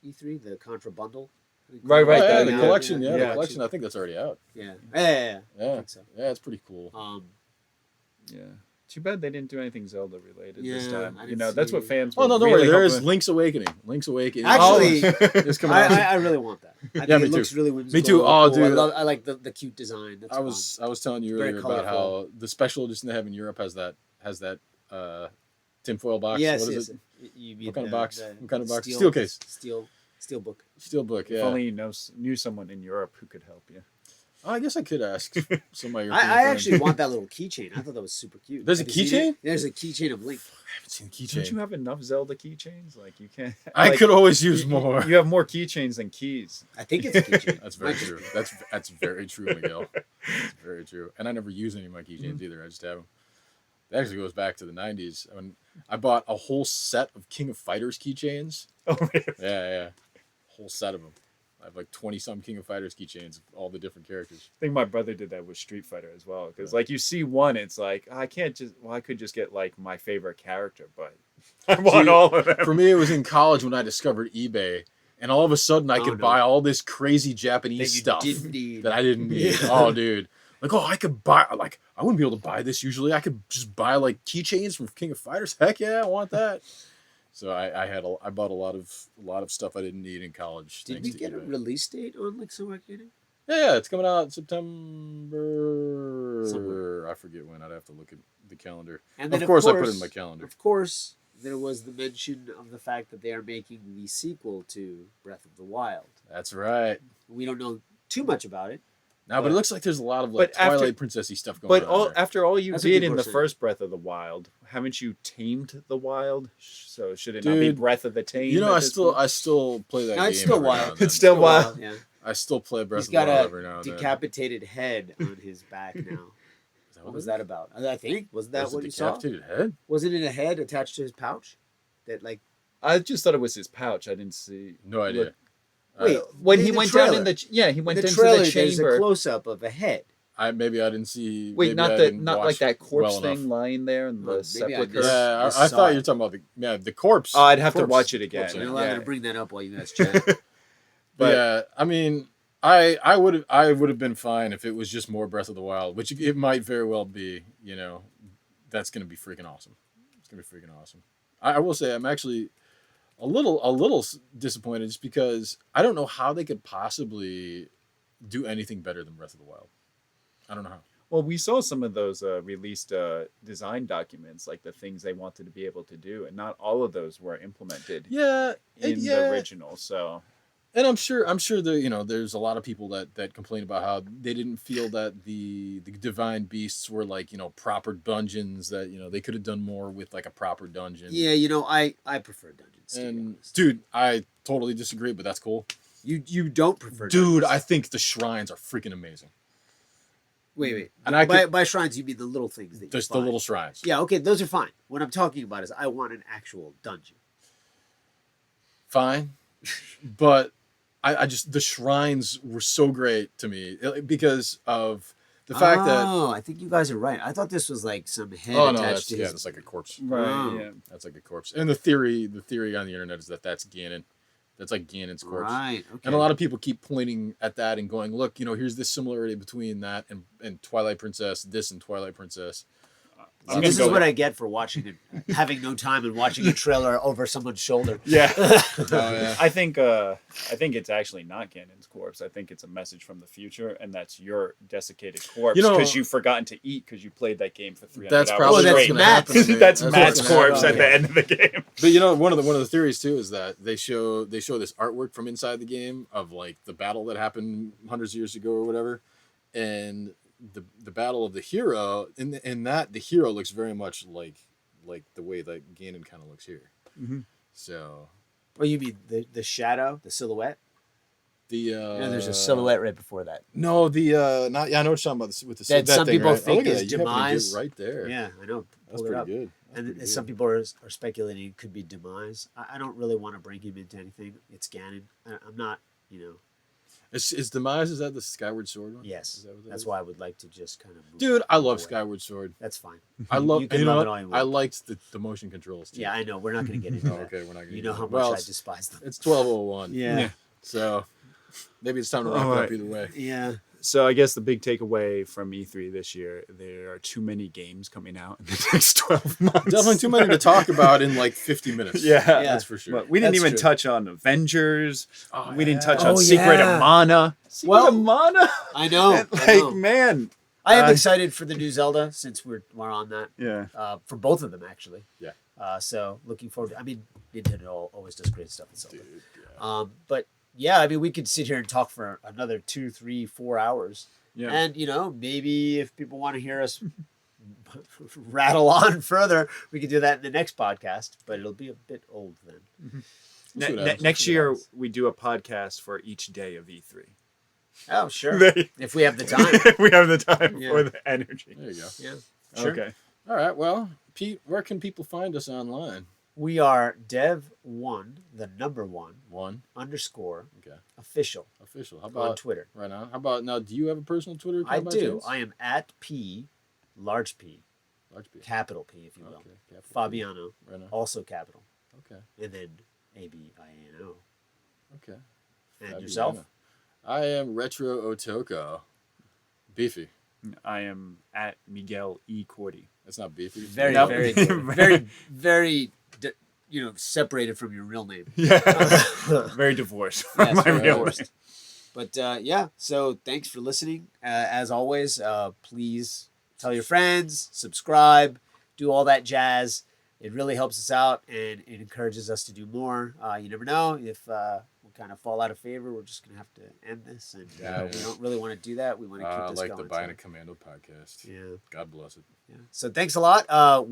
E3, the Contra bundle. Right, oh, yeah, that- the yeah, collection. yeah, Yeah, yeah. the collection. I think that's already out. Yeah. Yeah, I think so. yeah, it's pretty cool. yeah. Too bad they didn't do anything Zelda related this Yeah, time. I You didn't know, that's see- what fans. Oh no, were don't really worry. There is hoping- Link's Awakening. Link's Awakening. Actually, it's coming out. I really want that. I think Yeah, me it looks too. really whimsical. Me too. Oh, cool. dude. I like the cute design. That's I was telling you Very earlier about colorful. how the special edition they have in Europe has that tinfoil box. Yes, what yes. is it? You mean What kind of box? What kind of box? Steel, Steel case. Steel book. Steel book. If Yeah. only you knew someone in Europe who could help you. Oh, I guess I could ask some of my European I friends. actually want that little keychain. I thought that was super cute. There's a Have you seen keychain? it? There's a keychain of Link. I haven't seen the Don't you keychain. have enough Zelda keychains? Like you can't. I like, could always use more. You have more keychains than keys. I think it's a keychain. That's very true. That's very true, Miguel. That's very true. And I never use any of my keychains either. I just have them. That actually goes back to the 90s when I bought a whole set of King of Fighters keychains. Oh, really? Yeah. Whole set of them. I have like 20-some King of Fighters keychains of all the different characters. I think my brother did that with Street Fighter as well. Because like you see one, it's like I could just get like my favorite character, but I want See, all of them. For me, it was in college when I discovered eBay, and all of a sudden I could buy all this crazy Japanese stuff Didn't need. that I didn't need. Yeah. Oh, dude. Like, I could buy, like, I wouldn't be able to buy this usually. I could just buy, like, keychains from King of Fighters. Heck yeah, I want that. So I bought a lot of stuff I didn't need in college. Did thanks we to get a eBay. release date on Link's Awakening? Yeah, it's coming out in September. Somewhere. I forget when. I'd have to look at the calendar. And then Of course, I put it in my calendar. Of course, there was the mention of the fact that they are making the sequel to Breath of the Wild. That's right. We don't know too much about it. Now, but it looks like there's a lot of like But after- Twilight Princessy stuff going But on. there. after all you That's what did people in are the saying. first Breath of the Wild, haven't you tamed the wild? So should it not be Dude, Breath of the Tame? You know, at I this still point? play that No, game. it's still every now wild. and then. It's still wild. Yeah. I still play Breath He's of the got Wild a every now and then. decapitated head on his back now. What was that about? I think wasn't that There's a what you saw? decapitated head? Wasn't it a head attached to his pouch? That like I just thought it was his pouch. I didn't see. No idea. wait When in he the went trailer. down in the he went in the into trailer. the There's a chamber. close up of a head. Maybe I didn't see. Wait, maybe not I the didn't not watch like that corpse well thing enough. lying there in Oh, the maybe I sepulcher. missed- Yeah, I I saw thought it. you were talking about the corpse. Oh, I'd have to Corpse. watch it again. Corpse, You're yeah. allowed Yeah. to bring that up while you guys chat. But yeah, I mean, I would have been fine if it was just more Breath of the Wild, which it might very well be. You know, that's gonna be freaking awesome. It's gonna be freaking awesome. I will say I'm actually a little disappointed just because I don't know how they could possibly do anything better than Breath of the Wild. I don't know how. Well, we saw some of those released design documents, like the things they wanted to be able to do, and not all of those were implemented Yeah, in the original. So, and I'm sure there's a lot of people that complain about how they didn't feel that the divine beasts were like, proper dungeons, that, they could have done more with like a proper dungeon. Yeah, I prefer dungeons. To be And honest. dude, I totally disagree, but that's cool. You don't prefer Dude, dungeons. I think the shrines are freaking amazing. Wait. And I could, By shrines, you mean the little things that you just the find. little shrines. Yeah, okay, those are fine. What I'm talking about is I want an actual dungeon. Fine, but I just the shrines were so great to me because of the fact that I think you guys are right. I thought this was like some head oh no, attached to his. that's like a corpse. right, Oh. yeah. That's like a corpse. And the theory on the internet is that that's Ganon. That's like Ganon's corpse. Right. Okay. And a lot of people keep pointing at that and going, look, here's this similarity between that and Twilight Princess, this and Twilight Princess. I'm See, gonna this go is what with- I get for watching it, having no time and watching a trailer over someone's shoulder. Yeah. Oh, yeah. I think it's actually not Ganon's corpse. I think it's a message from the future, and that's your desiccated corpse because you've forgotten to eat because you played that game for 300 That's hours. probably that's what's straight. gonna Matt. happen. dude. That's what's Matt's gonna corpse happen. at the end of the game. But one of the theories too is that they show this artwork from inside the game of like the battle that happened hundreds of years ago or whatever, and the battle of the hero in that the hero looks very much like like the way that Ganon kind of looks here. Mm-hmm. So. Well, you mean the shadow, the silhouette? There's a silhouette right before that. No, not I know what you're talking about with the that some thing, people right? think look at is that. You happen to demise. get right there. Yeah, I know. That's Pull it pretty up. good. And some people are speculating it could be demise. I don't really want to bring him into anything. It's Ganon. I'm not, Is demise? Is that the Skyward Sword one? Yes. Is that what that That's is? why I would like to just kind of move. Dude, I love away. Skyward Sword. That's fine. I love. You can You know love what? it all you I want. liked the motion controls too. Yeah, I know. We're not going to get into Oh, that. okay, we're not. Gonna You know how much well, I despise them. It's 12:01. Yeah. So maybe it's time to wrap it up either way. Yeah. So I guess the big takeaway from E3 this year, there are too many games coming out in the next 12 months. Definitely too many to talk about in like 50 minutes. Yeah. That's for sure. But we didn't That's even true. touch on Avengers. Oh, We didn't yeah. touch on Oh, Secret yeah. of Mana. Secret of Mana? I know. I Like, know. man. I am Uh, excited for the new Zelda since we're on that. Yeah. For both of them, actually. Yeah. So looking forward to, I mean, Nintendo always does great stuff with Zelda. Dude, yeah. But yeah, I mean, we could sit here and talk for another 2, 3, 4 hours. Yeah. And, maybe if people want to hear us rattle on further, we could do that in the next podcast, but it'll be a bit old then. We'll see what happens. Next see what year, happens. we do a podcast for each day of E3. Oh, sure. There- If we have the time. we have the time Yeah. or the energy. There you go. Yeah. Sure. Okay. All right. Well, Pete, where can people find us online? We are dev1, the number 1, One. _, Okay. official Official. How on about Twitter. right on? How about now? Do you have a personal Twitter account? I by do. chance? I am at P, large P, Large P. capital P, if you will. Okay. Capital P. Fabiano, Right on. also capital. Okay. And then ABINO. Okay. And Fabiano. yourself? I am Retro Otoko. Beefy. I am at Miguel E. Corti. That's not Beefy. Very, No. very good. Very, very, separated from your real name. Yeah. Very divorced from Yes, my very real divorced. name. But yeah, so thanks for listening. As always, please tell your friends, subscribe, do all that jazz. It really helps us out and it encourages us to do more. You never know if we kind of fall out of favor. We're just gonna have to end this, and we don't really want to do that. We want to keep this like going. the Buying a Commando podcast. Yeah. God bless it. Yeah. So thanks a lot.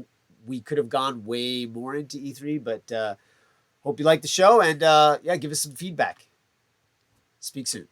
We could have gone way more into E3, but hope you like the show and give us some feedback. Speak soon.